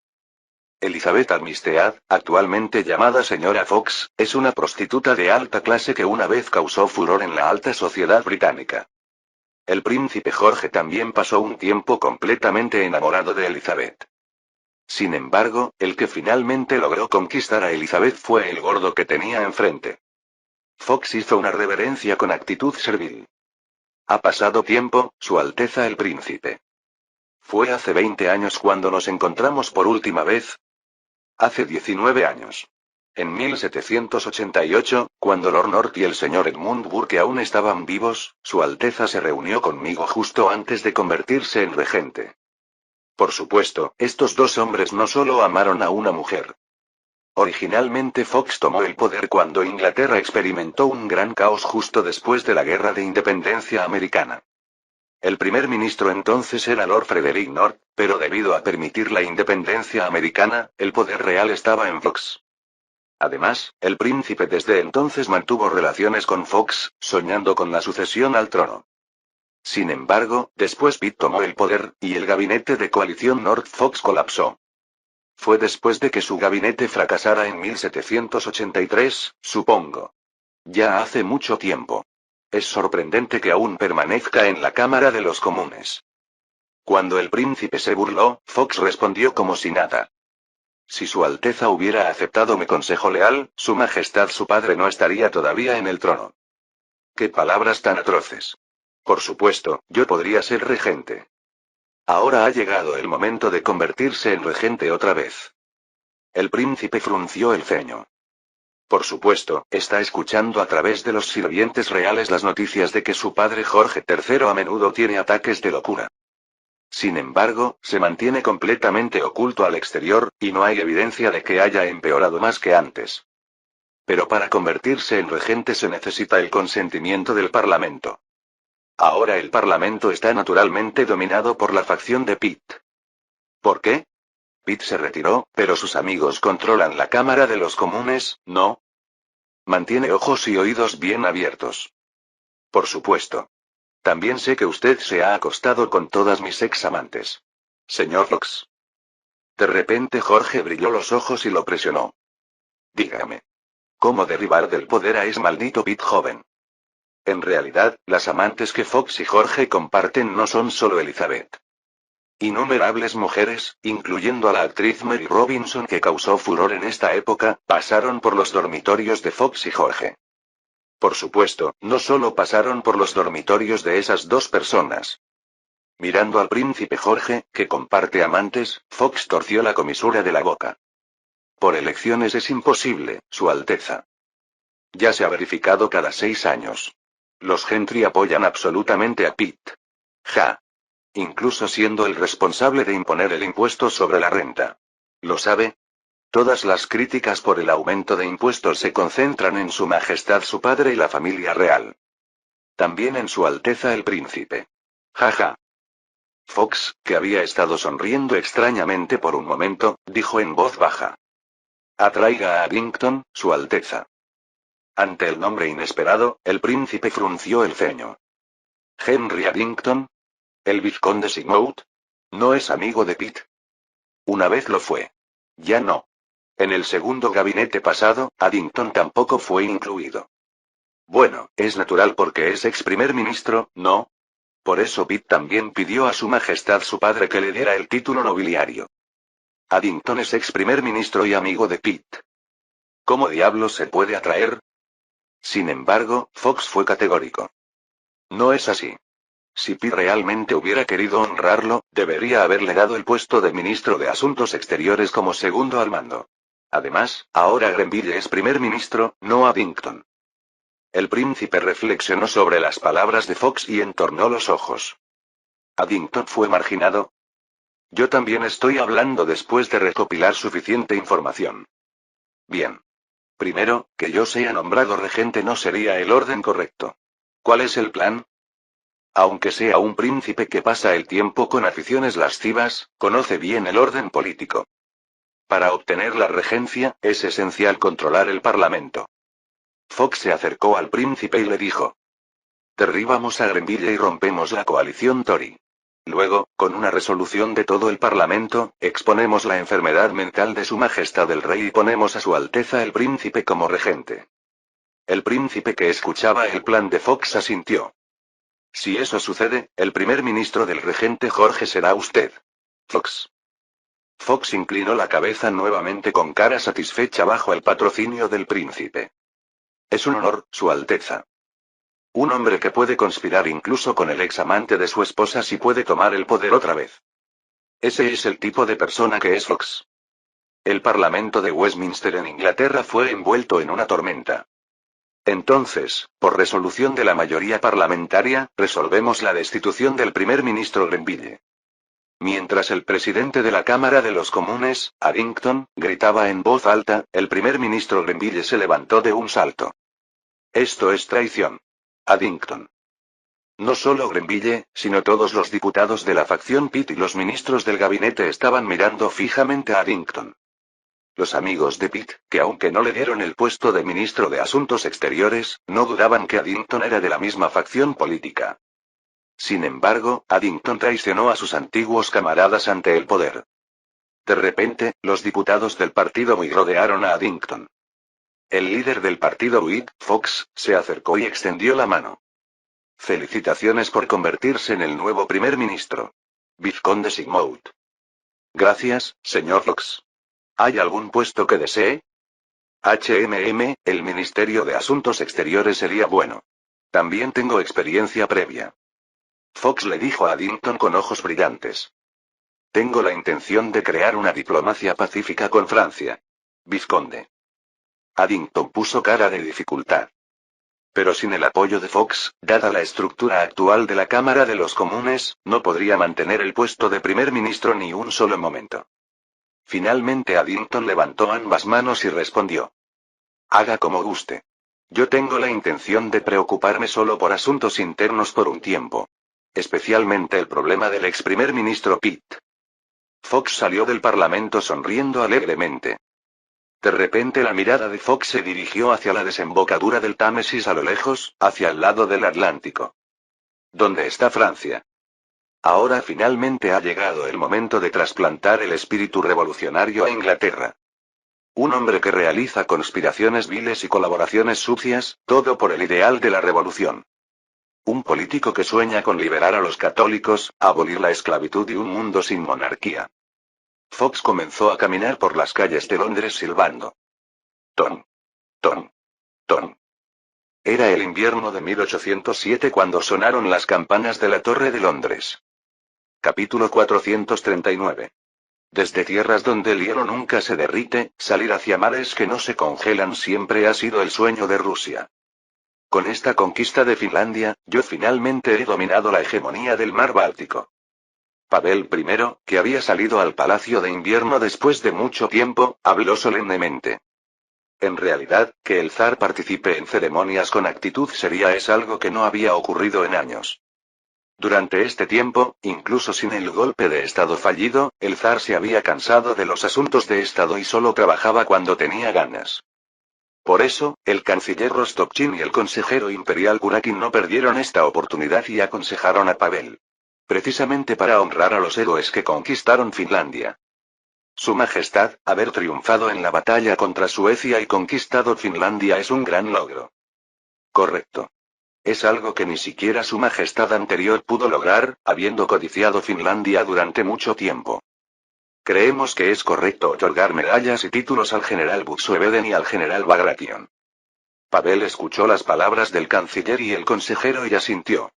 Elizabeth Armistead, actualmente llamada señora Fox, es una prostituta de alta clase que una vez causó furor en la alta sociedad británica. El príncipe Jorge también pasó un tiempo completamente enamorado de Elizabeth. Sin embargo, el que finalmente logró conquistar a Elizabeth fue el gordo que tenía enfrente. Fox hizo una reverencia con actitud servil. Ha pasado tiempo, Su Alteza el Príncipe. ¿Fue hace 20 años cuando nos encontramos por última vez? Hace 19 años. En 1788, cuando Lord North y el señor Edmund Burke aún estaban vivos, Su Alteza se reunió conmigo justo antes de convertirse en regente. Por supuesto, estos dos hombres no solo amaron a una mujer. Originalmente Fox tomó el poder cuando Inglaterra experimentó un gran caos justo después de la Guerra de Independencia Americana. El primer ministro entonces era Lord Frederick North, pero debido a permitir la independencia americana, el poder real estaba en Fox. Además, el príncipe desde entonces mantuvo relaciones con Fox, soñando con la sucesión al trono. Sin embargo, después Pitt tomó el poder, y el gabinete de coalición North-Fox colapsó. Fue después de que su gabinete fracasara en 1783, supongo. Ya hace mucho tiempo. Es sorprendente que aún permanezca en la Cámara de los Comunes. Cuando el príncipe se burló, Fox respondió como si nada. Si Su Alteza hubiera aceptado mi consejo leal, Su Majestad su padre no estaría todavía en el trono. ¡Qué palabras tan atroces! Por supuesto, yo podría ser regente. Ahora ha llegado el momento de convertirse en regente otra vez. El príncipe frunció el ceño. Por supuesto, está escuchando a través de los sirvientes reales las noticias de que su padre Jorge III a menudo tiene ataques de locura. Sin embargo, se mantiene completamente oculto al exterior, y no hay evidencia de que haya empeorado más que antes. Pero para convertirse en regente se necesita el consentimiento del Parlamento. Ahora el Parlamento está naturalmente dominado por la facción de Pitt. ¿Por qué? Pitt se retiró, pero sus amigos controlan la Cámara de los Comunes, ¿no? Mantiene ojos y oídos bien abiertos. Por supuesto. También sé que usted se ha acostado con todas mis ex amantes. Señor Fox. De repente Jorge brilló los ojos y lo presionó. Dígame. ¿Cómo derribar del poder a ese maldito Pitt joven? En realidad, las amantes que Fox y Jorge comparten no son solo Elizabeth. Innumerables mujeres, incluyendo a la actriz Mary Robinson que causó furor en esta época, pasaron por los dormitorios de Fox y Jorge. Por supuesto, no solo pasaron por los dormitorios de esas dos personas. Mirando al príncipe Jorge, que comparte amantes, Fox torció la comisura de la boca. Por elecciones es imposible, Su Alteza. Ya se ha verificado cada 6 años. Los Gentry apoyan absolutamente a Pitt. Ja. Incluso siendo el responsable de imponer el impuesto sobre la renta. ¿Lo sabe? Todas las críticas por el aumento de impuestos se concentran en Su Majestad su padre y la familia real. También en Su Alteza el Príncipe. Jaja. Fox, que había estado sonriendo extrañamente por un momento, dijo en voz baja. Atraiga a Addington, Su Alteza. Ante el nombre inesperado, el príncipe frunció el ceño. ¿Henry Addington? ¿El vizconde Sigmouth? ¿No es amigo de Pitt? Una vez lo fue. Ya no. En el segundo gabinete pasado, Addington tampoco fue incluido. Bueno, es natural porque es ex primer ministro, ¿no? Por eso Pitt también pidió a Su Majestad su padre que le diera el título nobiliario. Addington es ex primer ministro y amigo de Pitt. ¿Cómo diablos se puede atraer? Sin embargo, Fox fue categórico. No es así. Si Pitt realmente hubiera querido honrarlo, debería haberle dado el puesto de ministro de Asuntos Exteriores como segundo al mando. Además, ahora Grenville es primer ministro, no Addington. El príncipe reflexionó sobre las palabras de Fox y entornó los ojos. ¿Addington fue marginado? Yo también estoy hablando después de recopilar suficiente información. Bien. Primero, que yo sea nombrado regente no sería el orden correcto. ¿Cuál es el plan? Aunque sea un príncipe que pasa el tiempo con aficiones lascivas, conoce bien el orden político. Para obtener la regencia, es esencial controlar el parlamento. Fox se acercó al príncipe y le dijo: derribamos a Grenville y rompemos la coalición Tory. Luego, con una resolución de todo el Parlamento, exponemos la enfermedad mental de Su Majestad el Rey y ponemos a Su Alteza el Príncipe como regente. El príncipe que escuchaba el plan de Fox asintió. Si eso sucede, el primer ministro del regente Jorge será usted. Fox. Fox inclinó la cabeza nuevamente con cara satisfecha bajo el patrocinio del príncipe. Es un honor, Su Alteza. Un hombre que puede conspirar incluso con el ex amante de su esposa si puede tomar el poder otra vez. Ese es el tipo de persona que es Fox. El Parlamento de Westminster en Inglaterra fue envuelto en una tormenta. Entonces, por resolución de la mayoría parlamentaria, resolvemos la destitución del primer ministro Grenville. Mientras el presidente de la Cámara de los Comunes, Addington, gritaba en voz alta, el primer ministro Grenville se levantó de un salto. Esto es traición. Addington. No solo Grenville, sino todos los diputados de la facción Pitt y los ministros del gabinete estaban mirando fijamente a Addington. Los amigos de Pitt, que aunque no le dieron el puesto de ministro de Asuntos Exteriores, no dudaban que Addington era de la misma facción política. Sin embargo, Addington traicionó a sus antiguos camaradas ante el poder. De repente, los diputados del partido Whig rodearon a Addington. El líder del partido Whig, Fox, se acercó y extendió la mano. Felicitaciones por convertirse en el nuevo primer ministro. Vizconde Sigmund. Gracias, señor Fox. ¿Hay algún puesto que desee? El Ministerio de Asuntos Exteriores sería bueno. También tengo experiencia previa. Fox le dijo a Addington con ojos brillantes. Tengo la intención de crear una diplomacia pacífica con Francia. Vizconde. Addington puso cara de dificultad. Pero sin el apoyo de Fox, dada la estructura actual de la Cámara de los Comunes, no podría mantener el puesto de primer ministro ni un solo momento. Finalmente Addington levantó ambas manos y respondió. Haga como guste. Yo tengo la intención de preocuparme solo por asuntos internos por un tiempo. Especialmente el problema del ex primer ministro Pitt. Fox salió del Parlamento sonriendo alegremente. De repente la mirada de Fox se dirigió hacia la desembocadura del Támesis a lo lejos, hacia el lado del Atlántico. ¿Dónde está Francia? Ahora finalmente ha llegado el momento de trasplantar el espíritu revolucionario a Inglaterra. Un hombre que realiza conspiraciones viles y colaboraciones sucias, todo por el ideal de la revolución. Un político que sueña con liberar a los católicos, abolir la esclavitud y un mundo sin monarquía. Fox comenzó a caminar por las calles de Londres silbando. Ton. Ton. Ton. Era el invierno de 1807 cuando sonaron las campanas de la Torre de Londres. Capítulo 439. Desde tierras donde el hielo nunca se derrite, salir hacia mares que no se congelan siempre ha sido el sueño de Rusia. Con esta conquista de Finlandia, yo finalmente he dominado la hegemonía del mar Báltico. Pavel I, que había salido al palacio de invierno después de mucho tiempo, habló solemnemente. En realidad, que el zar participe en ceremonias con actitud seria es algo que no había ocurrido en años. Durante este tiempo, incluso sin el golpe de estado fallido, el zar se había cansado de los asuntos de estado y solo trabajaba cuando tenía ganas. Por eso, el canciller Rostopchin y el consejero imperial Kurakin no perdieron esta oportunidad y aconsejaron a Pavel. Precisamente para honrar a los héroes que conquistaron Finlandia. Su Majestad, haber triunfado en la batalla contra Suecia y conquistado Finlandia es un gran logro. Correcto. Es algo que ni siquiera Su Majestad anterior pudo lograr, habiendo codiciado Finlandia durante mucho tiempo. Creemos que es correcto otorgar medallas y títulos al general Buxoeveden y al general Bagration. Pavel escuchó las palabras del canciller y el consejero y asintió.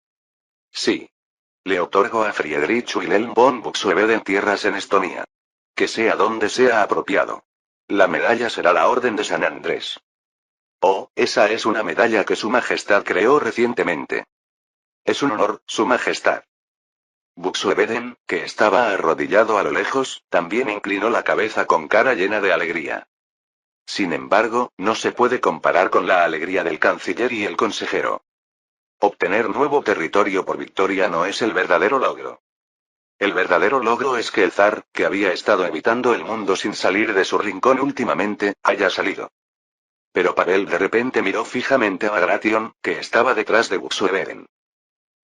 Sí. Le otorgo a Friedrich Wilhelm von Buxoeveden tierras en Estonia. Que sea donde sea apropiado. La medalla será la Orden de San Andrés. Oh, esa es una medalla que Su Majestad creó recientemente. Es un honor, Su Majestad. Buxueveden, que estaba arrodillado a lo lejos, también inclinó la cabeza con cara llena de alegría. Sin embargo, no se puede comparar con la alegría del canciller y el consejero. Obtener nuevo territorio por victoria no es el verdadero logro. El verdadero logro es que el zar, que había estado evitando el mundo sin salir de su rincón últimamente, haya salido. Pero Pavel de repente miró fijamente a Bagration, que estaba detrás de Buxueveden.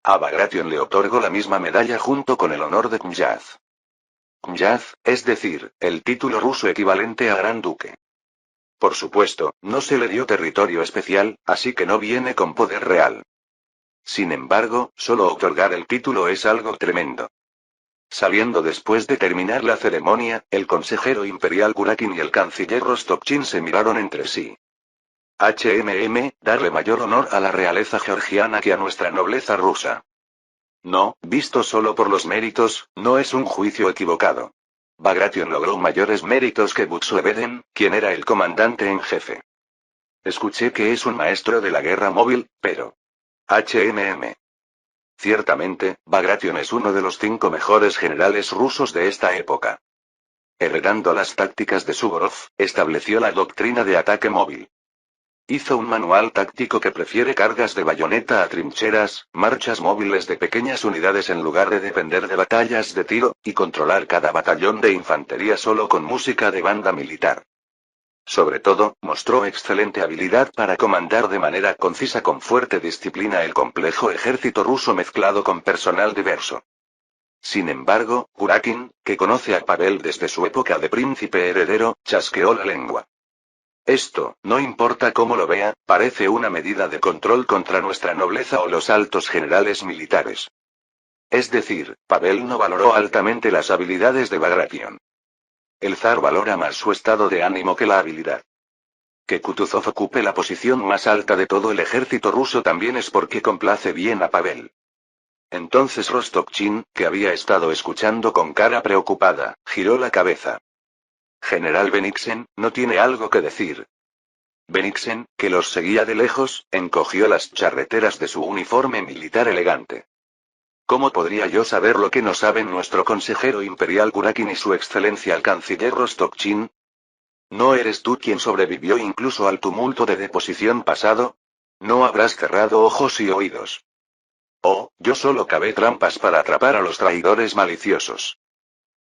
A Bagration le otorgó la misma medalla junto con el honor de Knyaz. Knyaz, es decir, el título ruso equivalente a Gran Duque. Por supuesto, no se le dio territorio especial, así que no viene con poder real. Sin embargo, solo otorgar el título es algo tremendo. Saliendo después de terminar la ceremonia, el consejero imperial Kurakin y el canciller Rostokchin se miraron entre sí. Darle mayor honor a la realeza georgiana que a nuestra nobleza rusa. No, visto solo por los méritos, no es un juicio equivocado. Bagration logró mayores méritos que Buxueveden, quien era el comandante en jefe. Escuché que es un maestro de la guerra móvil, pero... Ciertamente, Bagration es uno de los 5 mejores generales rusos de esta época. Heredando las tácticas de Suvorov, estableció la doctrina de ataque móvil. Hizo un manual táctico que prefiere cargas de bayoneta a trincheras, marchas móviles de pequeñas unidades en lugar de depender de batallas de tiro, y controlar cada batallón de infantería solo con música de banda militar. Sobre todo, mostró excelente habilidad para comandar de manera concisa con fuerte disciplina el complejo ejército ruso mezclado con personal diverso. Sin embargo, Kurakin, que conoce a Pavel desde su época de príncipe heredero, chasqueó la lengua. Esto, no importa cómo lo vea, parece una medida de control contra nuestra nobleza o los altos generales militares. Es decir, Pavel no valoró altamente las habilidades de Bagration. El zar valora más su estado de ánimo que la habilidad. Que Kutuzov ocupe la posición más alta de todo el ejército ruso también es porque complace bien a Pavel. Entonces Rostokchin, que había estado escuchando con cara preocupada, giró la cabeza. General Bennigsen, ¿no tiene algo que decir? Bennigsen, que los seguía de lejos, encogió las charreteras de su uniforme militar elegante. ¿Cómo podría yo saber lo que no saben nuestro consejero imperial Kurakin y su excelencia el canciller Rostokchin? ¿No eres tú quien sobrevivió incluso al tumulto de deposición pasado? ¿No habrás cerrado ojos y oídos? Oh, yo solo cavé trampas para atrapar a los traidores maliciosos.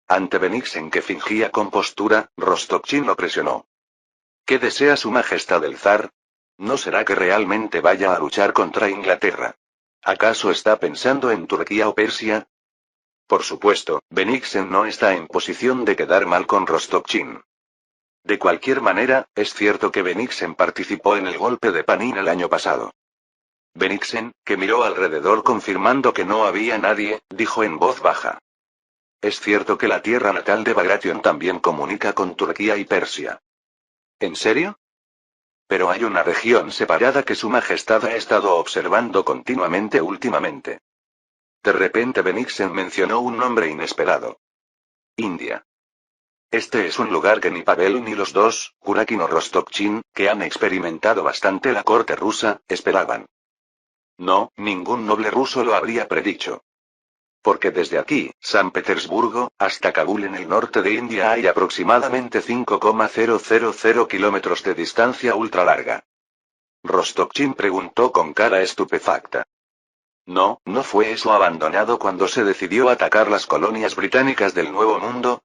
Ante Bennigsen, que fingía compostura, Rostokchin lo presionó. ¿Qué desea su majestad el zar? ¿No será que realmente vaya a luchar contra Inglaterra? ¿Acaso está pensando en Turquía o Persia? Por supuesto, Bennigsen no está en posición de quedar mal con Rostokchin. De cualquier manera, es cierto que Bennigsen participó en el golpe de Panin el año pasado. Bennigsen, que miró alrededor confirmando que no había nadie, dijo en voz baja. Es cierto que la tierra natal de Bagration también comunica con Turquía y Persia. ¿En serio? Pero hay una región separada que su majestad ha estado observando continuamente últimamente. De repente Bennigsen mencionó un nombre inesperado. India. Este es un lugar que ni Pavel ni los dos, Kurakin o Rostokchin, que han experimentado bastante la corte rusa, esperaban. No, ningún noble ruso lo habría predicho. Porque desde aquí, San Petersburgo, hasta Kabul en el norte de India hay aproximadamente 5,000 kilómetros de distancia ultralarga. Rostokchin preguntó con cara estupefacta. No, ¿no fue eso abandonado cuando se decidió atacar las colonias británicas del Nuevo Mundo?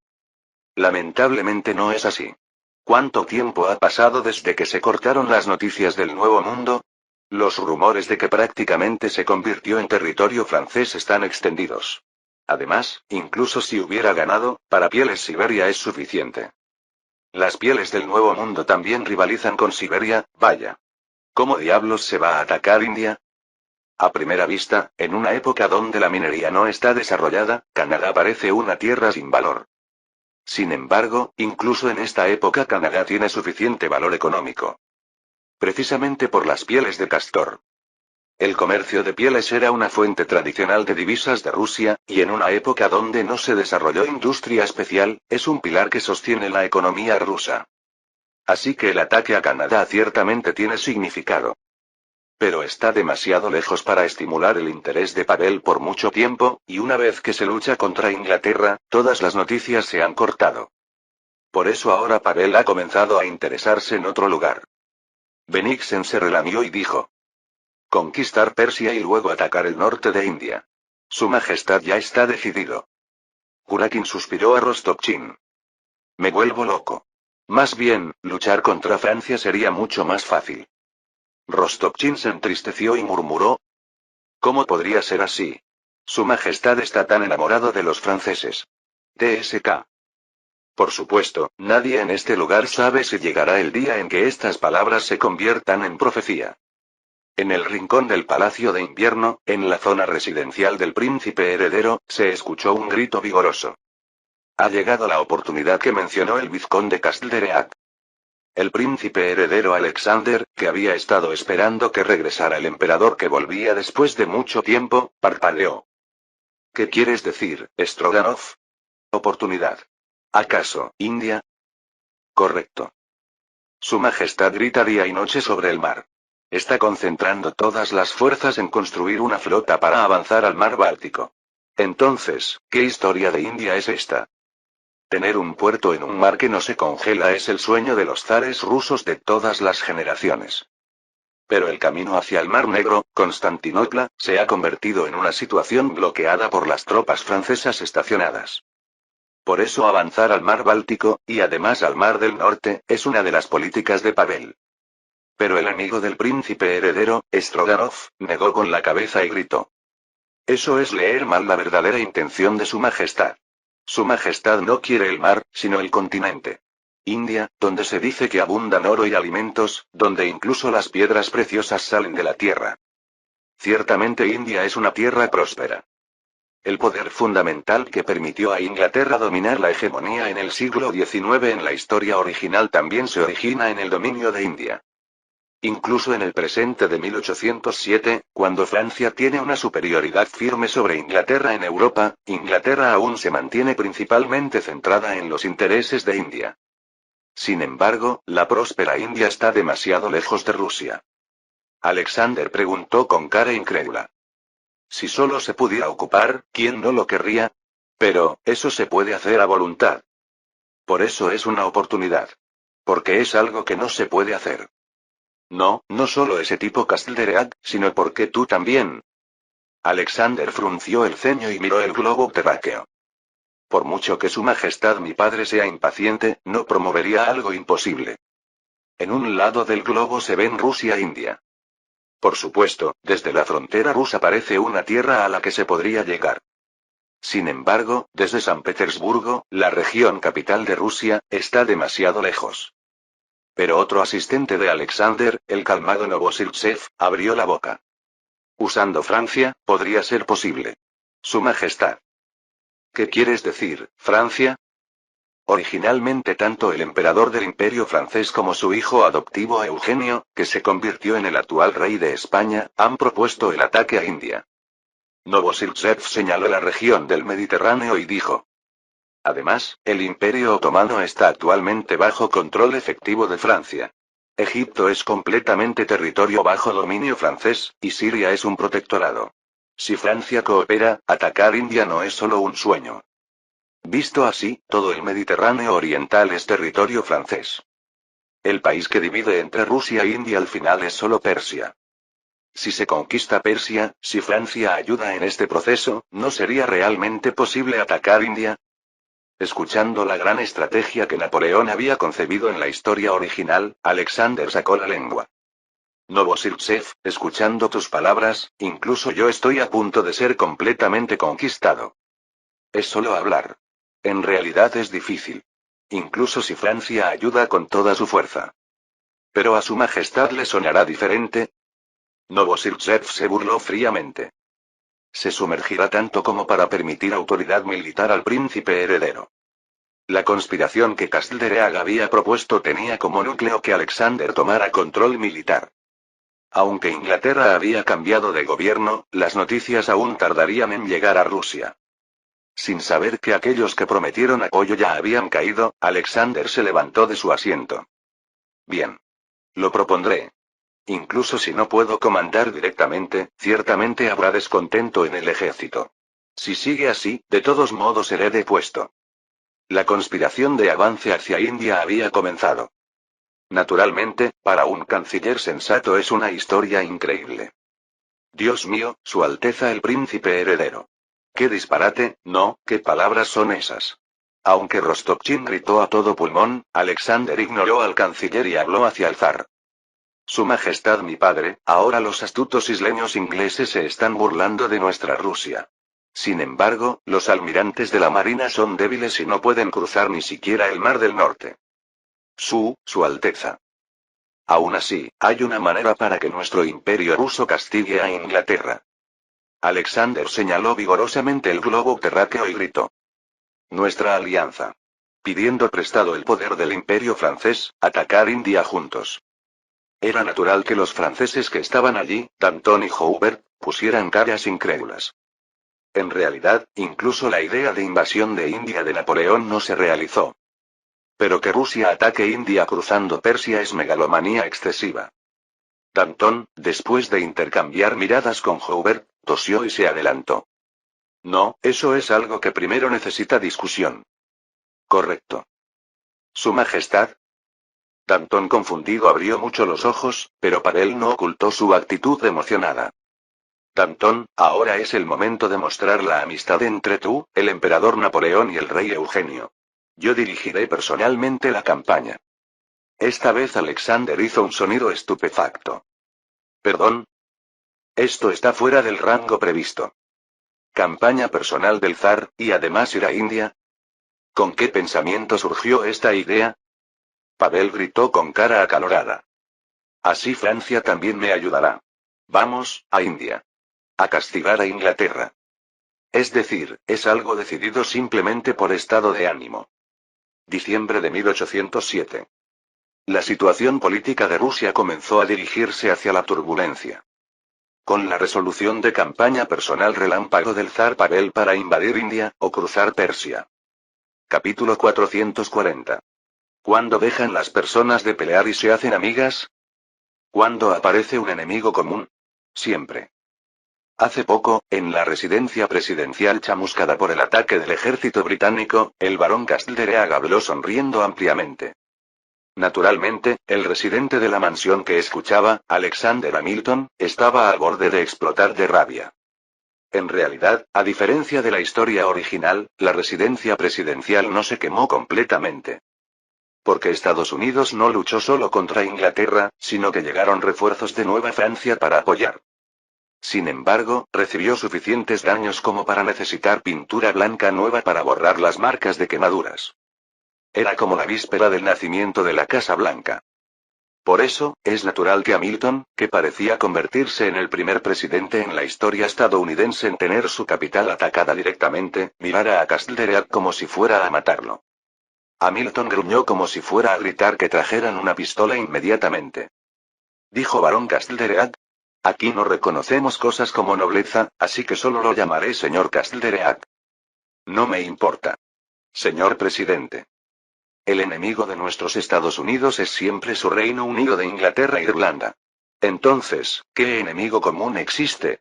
Lamentablemente no es así. ¿Cuánto tiempo ha pasado desde que se cortaron las noticias del Nuevo Mundo? Los rumores de que prácticamente se convirtió en territorio francés están extendidos. Además, incluso si hubiera ganado, para pieles Siberia es suficiente. Las pieles del Nuevo Mundo también rivalizan con Siberia, vaya. ¿Cómo diablos se va a atacar India? A primera vista, en una época donde la minería no está desarrollada, Canadá parece una tierra sin valor. Sin embargo, incluso en esta época Canadá tiene suficiente valor económico. Precisamente por las pieles de castor. El comercio de pieles era una fuente tradicional de divisas de Rusia, y en una época donde no se desarrolló industria especial, es un pilar que sostiene la economía rusa. Así que el ataque a Canadá ciertamente tiene significado. pero está demasiado lejos para estimular el interés de Pavel por mucho tiempo, y una vez que se lucha contra Inglaterra, todas las noticias se han cortado. Por eso ahora Pavel ha comenzado a interesarse en otro lugar. Bennigsen se relamió y dijo: conquistar Persia y luego atacar el norte de India. Su Majestad ya está decidido. Kurakin suspiró a Rostopchín. Me vuelvo loco. Más bien, luchar contra Francia sería mucho más fácil. Rostopchín se entristeció y murmuró: ¿cómo podría ser así? Su Majestad está tan enamorado de los franceses. TSK. Por supuesto, nadie en este lugar sabe si llegará el día en que estas palabras se conviertan en profecía. En el rincón del Palacio de Invierno, en la zona residencial del príncipe heredero, se escuchó un grito vigoroso. Ha llegado la oportunidad que mencionó el vizconde Castlereagh. El príncipe heredero Alexander, que había estado esperando que regresara el emperador que volvía después de mucho tiempo, parpadeó. ¿Qué quieres decir, Stroganov? Oportunidad. ¿Acaso, India? Correcto. Su Majestad grita día y noche sobre el mar. Está concentrando todas las fuerzas en construir una flota para avanzar al mar Báltico. Entonces, ¿qué historia de India es esta? Tener un puerto en un mar que no se congela es el sueño de los zares rusos de todas las generaciones. Pero el camino hacia el Mar Negro, Constantinopla, se ha convertido en una situación bloqueada por las tropas francesas estacionadas. Por eso avanzar al Mar Báltico, y además al Mar del Norte, es una de las políticas de Pavel. Pero el amigo del príncipe heredero, Stroganov, negó con la cabeza y gritó: eso es leer mal la verdadera intención de Su Majestad. Su Majestad no quiere el mar, sino el continente. India, donde se dice que abundan oro y alimentos, donde incluso las piedras preciosas salen de la tierra. Ciertamente India es una tierra próspera. El poder fundamental que permitió a Inglaterra dominar la hegemonía en el siglo XIX en la historia original también se origina en el dominio de India. Incluso en el presente de 1807, cuando Francia tiene una superioridad firme sobre Inglaterra en Europa, Inglaterra aún se mantiene principalmente centrada en los intereses de India. Sin embargo, la próspera India está demasiado lejos de Rusia. Alexander preguntó con cara incrédula. Si solo se pudiera ocupar, ¿quién no lo querría? Pero, eso se puede hacer a voluntad. Por eso es una oportunidad. Porque es algo que no se puede hacer. No, no solo ese tipo Castlereagh, sino porque tú también. Alexander frunció el ceño y miró el globo terráqueo. Por mucho que Su Majestad mi padre sea impaciente, no promovería algo imposible. En un lado del globo se ven Rusia e India. Por supuesto, desde la frontera rusa parece una tierra a la que se podría llegar. Sin embargo, desde San Petersburgo, la región capital de Rusia, está demasiado lejos. Pero otro asistente de Alexander, el calmado Novosibtsev, abrió la boca. Usando Francia, podría ser posible. Su Majestad. ¿Qué quieres decir, Francia? Originalmente tanto el emperador del Imperio francés como su hijo adoptivo Eugenio, que se convirtió en el actual rey de España, han propuesto el ataque a India. Novosibtsev señaló la región del Mediterráneo y dijo: además, el Imperio Otomano está actualmente bajo control efectivo de Francia. Egipto es completamente territorio bajo dominio francés, y Siria es un protectorado. Si Francia coopera, atacar India no es solo un sueño. Visto así, todo el Mediterráneo oriental es territorio francés. El país que divide entre Rusia e India al final es solo Persia. Si se conquista Persia, si Francia ayuda en este proceso, ¿no sería realmente posible atacar India? Escuchando la gran estrategia que Napoleón había concebido en la historia original, Alexander sacó la lengua. Novosibtsev, escuchando tus palabras, incluso yo estoy a punto de ser completamente conquistado. Es solo hablar. En realidad es difícil. Incluso si Francia ayuda con toda su fuerza. Pero a Su Majestad le sonará diferente. Novosibtsev se burló fríamente. Se sumergirá tanto como para permitir autoridad militar al príncipe heredero. La conspiración que Castlereagh había propuesto tenía como núcleo que Alexander tomara control militar. Aunque Inglaterra había cambiado de gobierno, las noticias aún tardarían en llegar a Rusia. Sin saber que aquellos que prometieron apoyo ya habían caído, Alexander se levantó de su asiento. Bien. Lo propondré. Incluso si no puedo comandar directamente, ciertamente habrá descontento en el ejército. Si sigue así, de todos modos seré depuesto. La conspiración de avance hacia India había comenzado. Naturalmente, para un canciller sensato es una historia increíble. Dios mío, Su Alteza el Príncipe Heredero. ¡Qué disparate! No, ¿qué palabras son esas? Aunque Rostopchín gritó a todo pulmón, Alexander ignoró al canciller y habló hacia el zar. Su Majestad mi padre, ahora los astutos isleños ingleses se están burlando de nuestra Rusia. Sin embargo, los almirantes de la Marina son débiles y no pueden cruzar ni siquiera el Mar del Norte. Su Alteza. Aún así, hay una manera para que nuestro imperio ruso castigue a Inglaterra. Alexander señaló vigorosamente el globo terráqueo y gritó. Nuestra alianza. Pidiendo prestado el poder del imperio francés, atacar India juntos. Era natural que los franceses que estaban allí, Danton y Joubert, pusieran caras incrédulas. En realidad, incluso la idea de invasión de India de Napoleón no se realizó. Pero que Rusia ataque India cruzando Persia es megalomanía excesiva. Danton, después de intercambiar miradas con Joubert, tosió y se adelantó. No, eso es algo que primero necesita discusión. Correcto. Su Majestad. Danton confundido abrió mucho los ojos, pero Pavel no ocultó su actitud emocionada. Danton, ahora es el momento de mostrar la amistad entre tú, el emperador Napoleón y el rey Eugenio. Yo dirigiré personalmente la campaña. Esta vez Alexander hizo un sonido estupefacto. ¿Perdón? Esto está fuera del rango previsto. Campaña personal del zar, y además ir a India. ¿Con qué pensamiento surgió esta idea? Pavel gritó con cara acalorada. Así Francia también me ayudará. Vamos, a India. A castigar a Inglaterra. Es decir, es algo decidido simplemente por estado de ánimo. Diciembre de 1807. La situación política de Rusia comenzó a dirigirse hacia la turbulencia. Con la resolución de campaña personal relámpago del zar Pavel para invadir India, o cruzar Persia. Capítulo 440. ¿Cuándo dejan las personas de pelear y se hacen amigas? ¿Cuándo aparece un enemigo común? Siempre. Hace poco, en la residencia presidencial chamuscada por el ataque del ejército británico, el barón Castlereagh habló sonriendo ampliamente. Naturalmente, el residente de la mansión que escuchaba, Alexander Hamilton, estaba al borde de explotar de rabia. En realidad, a diferencia de la historia original, la residencia presidencial no se quemó completamente. Porque Estados Unidos no luchó solo contra Inglaterra, sino que llegaron refuerzos de Nueva Francia para apoyar. Sin embargo, recibió suficientes daños como para necesitar pintura blanca nueva para borrar las marcas de quemaduras. Era como la víspera del nacimiento de la Casa Blanca. Por eso, es natural que Hamilton, que parecía convertirse en el primer presidente en la historia estadounidense en tener su capital atacada directamente, mirara a Castlereagh como si fuera a matarlo. Hamilton gruñó como si fuera a gritar que trajeran una pistola inmediatamente. Dijo barón Castlereagh. Aquí no reconocemos cosas como nobleza, así que solo lo llamaré señor Castlereagh. No me importa. Señor presidente. El enemigo de nuestros Estados Unidos es siempre su Reino Unido de Inglaterra e Irlanda. Entonces, ¿qué enemigo común existe?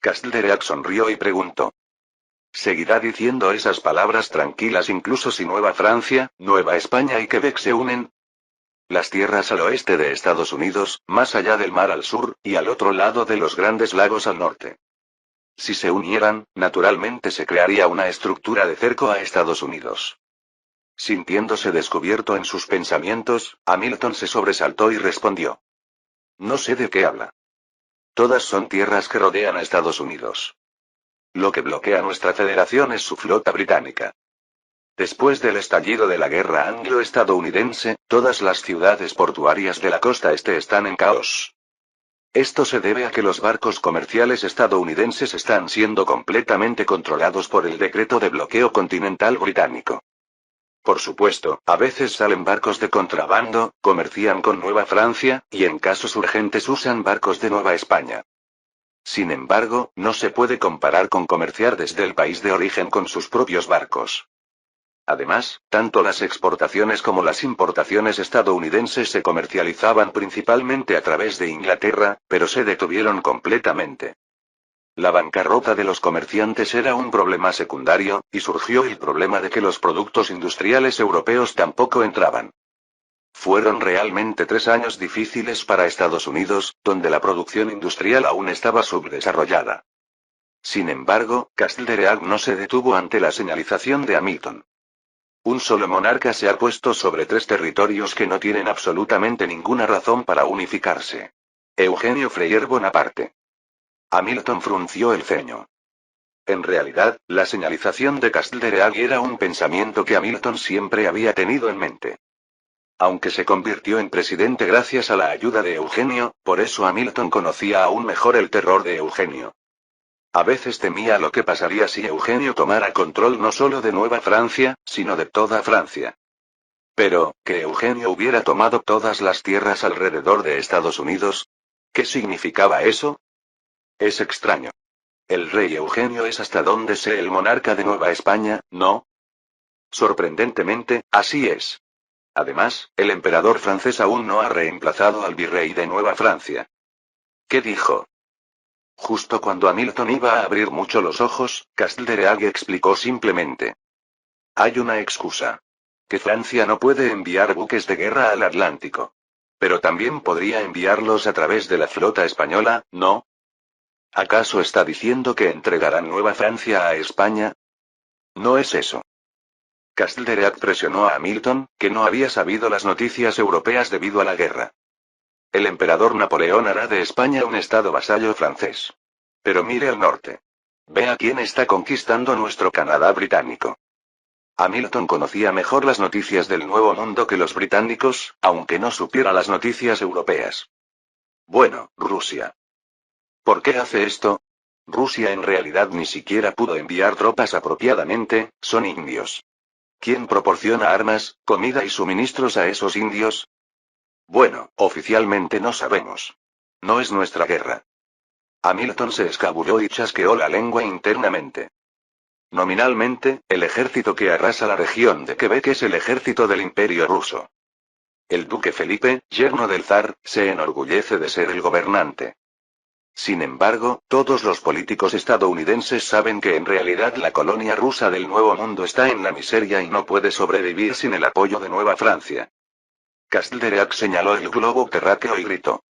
Castlereagh sonrió y preguntó. ¿Seguirá diciendo esas palabras tranquilas incluso si Nueva Francia, Nueva España y Quebec se unen? Las tierras al oeste de Estados Unidos, más allá del mar al sur, y al otro lado de los grandes lagos al norte. Si se unieran, naturalmente se crearía una estructura de cerco a Estados Unidos. Sintiéndose descubierto en sus pensamientos, Hamilton se sobresaltó y respondió. No sé de qué habla. Todas son tierras que rodean a Estados Unidos. Lo que bloquea nuestra federación es su flota británica. Después del estallido de la guerra anglo-estadounidense, todas las ciudades portuarias de la costa este están en caos. Esto se debe a que los barcos comerciales estadounidenses están siendo completamente controlados por el decreto de bloqueo continental británico. Por supuesto, a veces salen barcos de contrabando, comercian con Nueva Francia, y en casos urgentes usan barcos de Nueva España. Sin embargo, no se puede comparar con comerciar desde el país de origen con sus propios barcos. Además, tanto las exportaciones como las importaciones estadounidenses se comercializaban principalmente a través de Inglaterra, pero se detuvieron completamente. La bancarrota de los comerciantes era un problema secundario, y surgió el problema de que los productos industriales europeos tampoco entraban. Fueron realmente 3 años difíciles para Estados Unidos, donde la producción industrial aún estaba subdesarrollada. Sin embargo, Castlereagh no se detuvo ante la señalización de Hamilton. Un solo monarca se ha puesto sobre 3 territorios que no tienen absolutamente ninguna razón para unificarse. Eugenio Freire Bonaparte. Hamilton frunció el ceño. En realidad, la señalización de Castlereagh era un pensamiento que Hamilton siempre había tenido en mente. Aunque se convirtió en presidente gracias a la ayuda de Eugenio, por eso Hamilton conocía aún mejor el terror de Eugenio. A veces temía lo que pasaría si Eugenio tomara control no solo de Nueva Francia, sino de toda Francia. Pero, ¿que Eugenio hubiera tomado todas las tierras alrededor de Estados Unidos? ¿Qué significaba eso? Es extraño. El rey Eugenio es hasta donde sé el monarca de Nueva España, ¿no? Sorprendentemente, así es. Además, el emperador francés aún no ha reemplazado al virrey de Nueva Francia. ¿Qué dijo? Justo cuando Hamilton iba a abrir mucho los ojos, Castlereagh explicó simplemente. Hay una excusa. Que Francia no puede enviar buques de guerra al Atlántico. Pero también podría enviarlos a través de la flota española, ¿no? ¿Acaso está diciendo que entregarán Nueva Francia a España? No es eso. Castlereagh presionó a Hamilton, que no había sabido las noticias europeas debido a la guerra. El emperador Napoleón hará de España un estado vasallo francés. Pero mire al norte. Vea quién está conquistando nuestro Canadá británico. Hamilton conocía mejor las noticias del Nuevo Mundo que los británicos, aunque no supiera las noticias europeas. Bueno, Rusia. ¿Por qué hace esto? Rusia en realidad ni siquiera pudo enviar tropas apropiadamente, son indios. ¿Quién proporciona armas, comida y suministros a esos indios? Bueno, oficialmente no sabemos. No es nuestra guerra. Hamilton se escabulló y chasqueó la lengua internamente. Nominalmente, el ejército que arrasa la región de Quebec es el ejército del Imperio ruso. El duque Felipe, yerno del zar, se enorgullece de ser el gobernante. Sin embargo, todos los políticos estadounidenses saben que en realidad la colonia rusa del Nuevo Mundo está en la miseria y no puede sobrevivir sin el apoyo de Nueva Francia. Castlereagh señaló el globo terráqueo y gritó.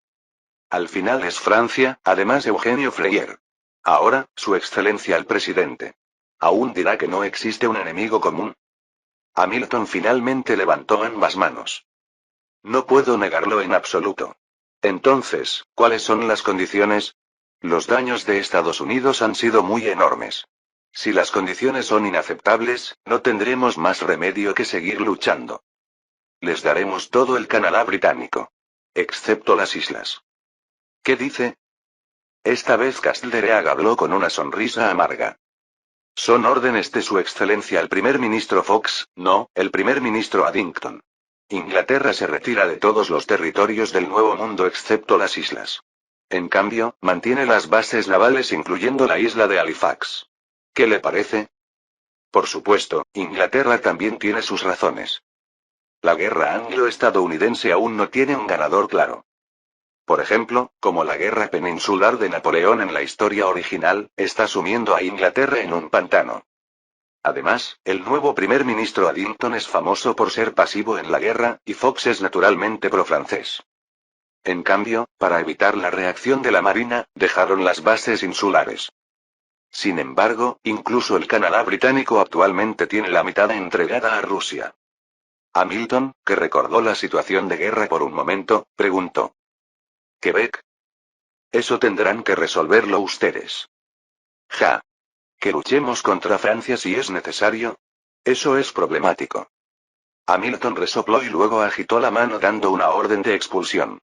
Al final es Francia, además Eugenio Freire. Ahora, Su Excelencia el Presidente. ¿Aún dirá que no existe un enemigo común? Hamilton finalmente levantó ambas manos. No puedo negarlo en absoluto. Entonces, ¿cuáles son las condiciones? Los daños de Estados Unidos han sido muy enormes. Si las condiciones son inaceptables, no tendremos más remedio que seguir luchando. Les daremos todo el Canadá británico. Excepto las islas. ¿Qué dice? Esta vez Castlereagh habló con una sonrisa amarga. Son órdenes de Su Excelencia el primer ministro Fox, no, el primer ministro Addington. Inglaterra se retira de todos los territorios del Nuevo Mundo excepto las islas. En cambio, mantiene las bases navales incluyendo la isla de Halifax. ¿Qué le parece? Por supuesto, Inglaterra también tiene sus razones. La guerra anglo-estadounidense aún no tiene un ganador claro. Por ejemplo, como la guerra peninsular de Napoleón en la historia original, está sumiendo a Inglaterra en un pantano. Además, el nuevo primer ministro Addington es famoso por ser pasivo en la guerra, y Fox es naturalmente pro-francés. En cambio, para evitar la reacción de la Marina, dejaron las bases insulares. Sin embargo, incluso el Canadá británico actualmente tiene la mitad entregada a Rusia. Hamilton, que recordó la situación de guerra por un momento, preguntó. ¿Quebec? Eso tendrán que resolverlo ustedes. Ja. ¿Que luchemos contra Francia si es necesario? Eso es problemático. Hamilton resopló y luego agitó la mano dando una orden de expulsión.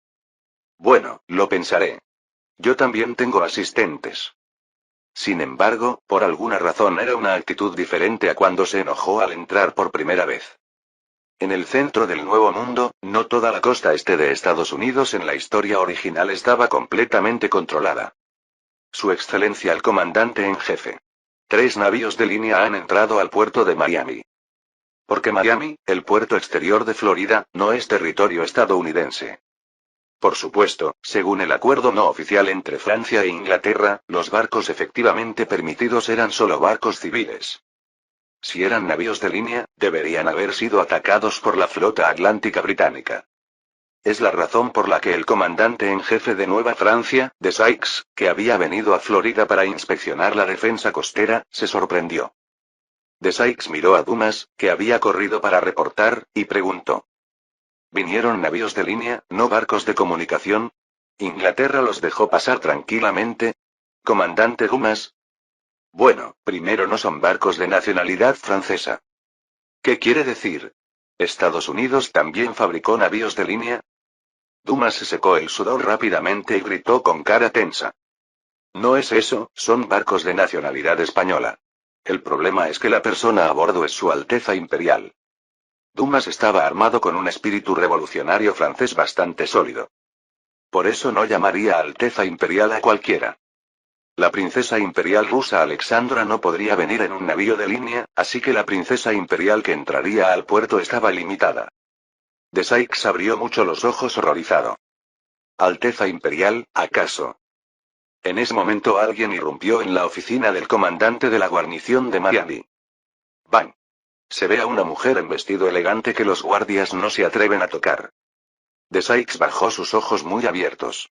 Bueno, lo pensaré. Yo también tengo asistentes. Sin embargo, por alguna razón era una actitud diferente a cuando se enojó al entrar por primera vez. En el centro del Nuevo Mundo, no toda la costa este de Estados Unidos en la historia original estaba completamente controlada. Su Excelencia el Comandante en Jefe. 3 navíos de línea han entrado al puerto de Miami. Porque Miami, el puerto exterior de Florida, no es territorio estadounidense. Por supuesto, según el acuerdo no oficial entre Francia e Inglaterra, los barcos efectivamente permitidos eran solo barcos civiles. Si eran navíos de línea, deberían haber sido atacados por la flota atlántica británica. Es la razón por la que el comandante en jefe de Nueva Francia, de Sykes, que había venido a Florida para inspeccionar la defensa costera, se sorprendió. De Sykes miró a Dumas, que había corrido para reportar, y preguntó. ¿Vinieron navíos de línea, no barcos de comunicación? ¿Inglaterra los dejó pasar tranquilamente? ¿Comandante Dumas? Bueno, primero no son barcos de nacionalidad francesa. ¿Qué quiere decir? ¿Estados Unidos también fabricó navíos de línea? Dumas se secó el sudor rápidamente y gritó con cara tensa. No es eso, son barcos de nacionalidad española. El problema es que la persona a bordo es Su Alteza Imperial. Dumas estaba armado con un espíritu revolucionario francés bastante sólido. Por eso no llamaría Alteza Imperial a cualquiera. La princesa imperial rusa Alexandra no podría venir en un navío de línea, así que la princesa imperial que entraría al puerto estaba limitada. De Sykes abrió mucho los ojos horrorizado. Alteza Imperial, ¿acaso? En ese momento alguien irrumpió en la oficina del comandante de la guarnición de Miami. ¡Bang! Se ve a una mujer en vestido elegante que los guardias no se atreven a tocar. De Sykes bajó sus ojos muy abiertos.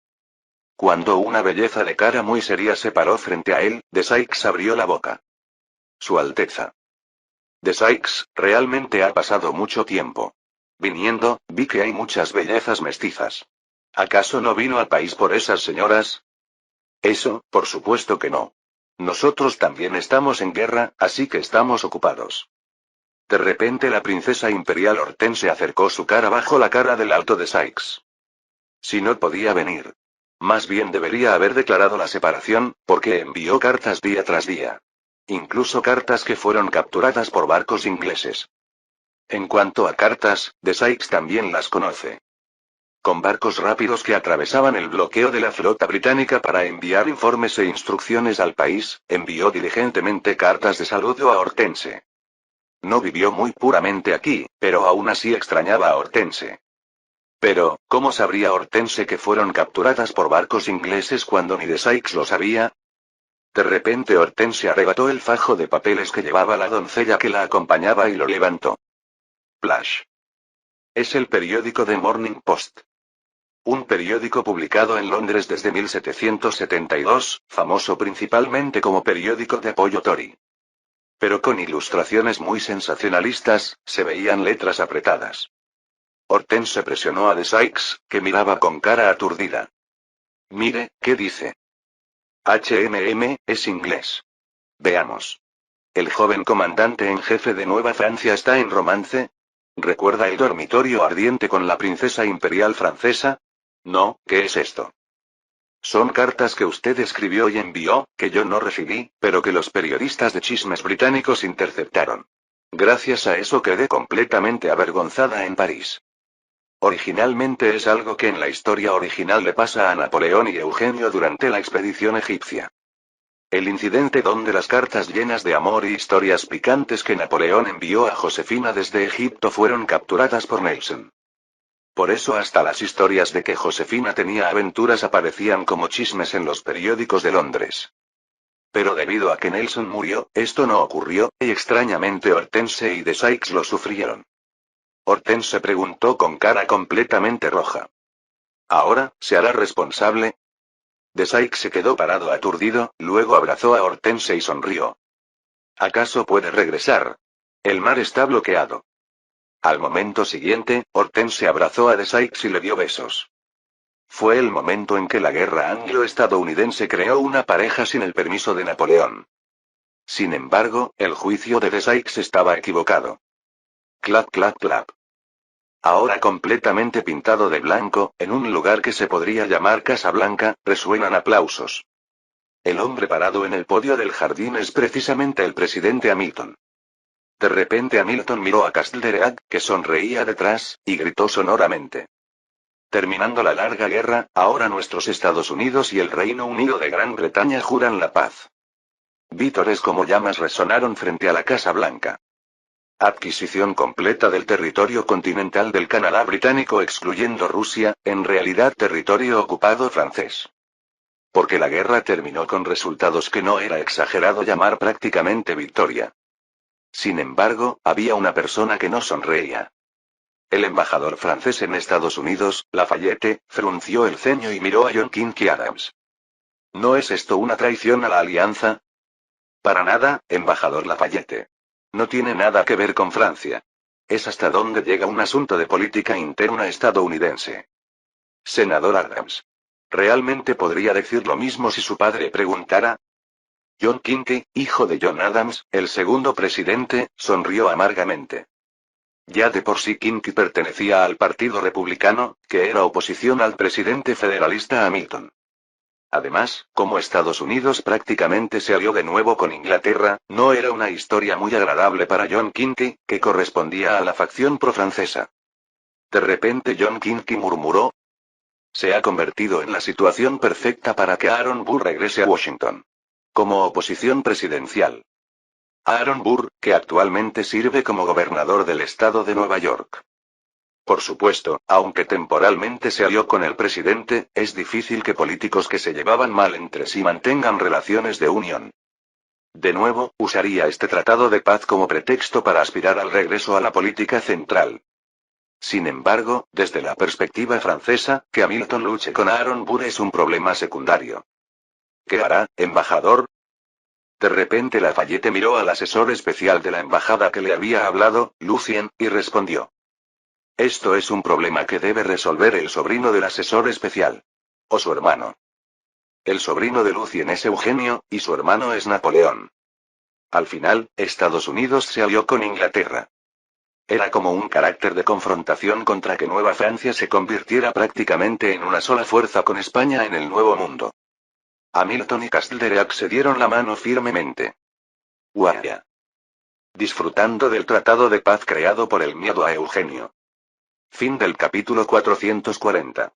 Cuando una belleza de cara muy seria se paró frente a él, De Sykes abrió la boca. Su Alteza. De Sykes, realmente ha pasado mucho tiempo. Viniendo, vi que hay muchas bellezas mestizas. ¿Acaso no vino al país por esas señoras? Eso, por supuesto que no. Nosotros también estamos en guerra, así que estamos ocupados. De repente la princesa imperial Hortense acercó su cara bajo la cara del alto de Sykes. Si no podía venir. Más bien debería haber declarado la separación, porque envió cartas día tras día. Incluso cartas que fueron capturadas por barcos ingleses. En cuanto a cartas, De Sykes también las conoce. Con barcos rápidos que atravesaban el bloqueo de la flota británica para enviar informes e instrucciones al país, envió diligentemente cartas de saludo a Hortense. No vivió muy puramente aquí, pero aún así extrañaba a Hortense. Pero, ¿cómo sabría Hortense que fueron capturadas por barcos ingleses cuando ni De Sykes lo sabía? De repente Hortense arrebató el fajo de papeles que llevaba la doncella que la acompañaba y lo levantó. Flash. Es el periódico The Morning Post. Un periódico publicado en Londres desde 1772, famoso principalmente como periódico de apoyo Tory. Pero con ilustraciones muy sensacionalistas, se veían letras apretadas. Hortense presionó a De Sykes, que miraba con cara aturdida. Mire, ¿qué dice? Es inglés. Veamos. ¿El joven comandante en jefe de Nueva Francia está en romance? ¿Recuerda el dormitorio ardiente con la princesa imperial francesa? No, ¿qué es esto? Son cartas que usted escribió y envió, que yo no recibí, pero que los periodistas de chismes británicos interceptaron. Gracias a eso quedé completamente avergonzada en París. Originalmente es algo que en la historia original le pasa a Napoleón y Eugenio durante la expedición egipcia. El incidente donde las cartas llenas de amor y historias picantes que Napoleón envió a Josefina desde Egipto fueron capturadas por Nelson. Por eso hasta las historias de que Josefina tenía aventuras aparecían como chismes en los periódicos de Londres. Pero debido a que Nelson murió, esto no ocurrió, y extrañamente Hortense y De Sykes lo sufrieron. Hortense preguntó con cara completamente roja. ¿Ahora, se hará responsable? De Sykes se quedó parado aturdido, luego abrazó a Hortense y sonrió. ¿Acaso puede regresar? El mar está bloqueado. Al momento siguiente, Hortense abrazó a De Sykes y le dio besos. Fue el momento en que la guerra anglo-estadounidense creó una pareja sin el permiso de Napoleón. Sin embargo, el juicio de Sykes estaba equivocado. Clap, clap, clap. Ahora completamente pintado de blanco, en un lugar que se podría llamar Casa Blanca, resuenan aplausos. El hombre parado en el podio del jardín es precisamente el presidente Hamilton. De repente Hamilton miró a Castlereagh, que sonreía detrás, y gritó sonoramente. Terminando la larga guerra, ahora nuestros Estados Unidos y el Reino Unido de Gran Bretaña juran la paz. Vítores como llamas resonaron frente a la Casa Blanca. Adquisición completa del territorio continental del Canadá británico excluyendo Rusia, en realidad territorio ocupado francés. Porque la guerra terminó con resultados que no era exagerado llamar prácticamente victoria. Sin embargo, había una persona que no sonreía. El embajador francés en Estados Unidos, Lafayette, frunció el ceño y miró a John Quincy Adams. ¿No es esto una traición a la alianza? Para nada, embajador Lafayette. No tiene nada que ver con Francia. Es hasta donde llega un asunto de política interna estadounidense. Senador Adams. ¿Realmente podría decir lo mismo si su padre preguntara? John Quincy, hijo de John Adams, el segundo presidente, sonrió amargamente. Ya de por sí Quincy pertenecía al Partido Republicano, que era oposición al presidente federalista Hamilton. Además, como Estados Unidos prácticamente se alió de nuevo con Inglaterra, no era una historia muy agradable para John Quincy, que correspondía a la facción pro-francesa. De repente John Quincy murmuró: se ha convertido en la situación perfecta para que Aaron Burr regrese a Washington. Como oposición presidencial. Aaron Burr, que actualmente sirve como gobernador del estado de Nueva York. Por supuesto, aunque temporalmente se alió con el presidente, es difícil que políticos que se llevaban mal entre sí mantengan relaciones de unión. De nuevo, usaría este tratado de paz como pretexto para aspirar al regreso a la política central. Sin embargo, desde la perspectiva francesa, que Hamilton luche con Aaron Burr es un problema secundario. ¿Qué hará, embajador? De repente Lafayette miró al asesor especial de la embajada que le había hablado, Lucien, y respondió. Esto es un problema que debe resolver el sobrino del asesor especial. O su hermano. El sobrino de Lucien es Eugenio, y su hermano es Napoleón. Al final, Estados Unidos se alió con Inglaterra. Era como un carácter de confrontación contra que Nueva Francia se convirtiera prácticamente en una sola fuerza con España en el Nuevo Mundo. Hamilton y Castlereagh se dieron la mano firmemente. Guaya. Disfrutando del tratado de paz creado por el miedo a Eugenio. Fin del capítulo 440.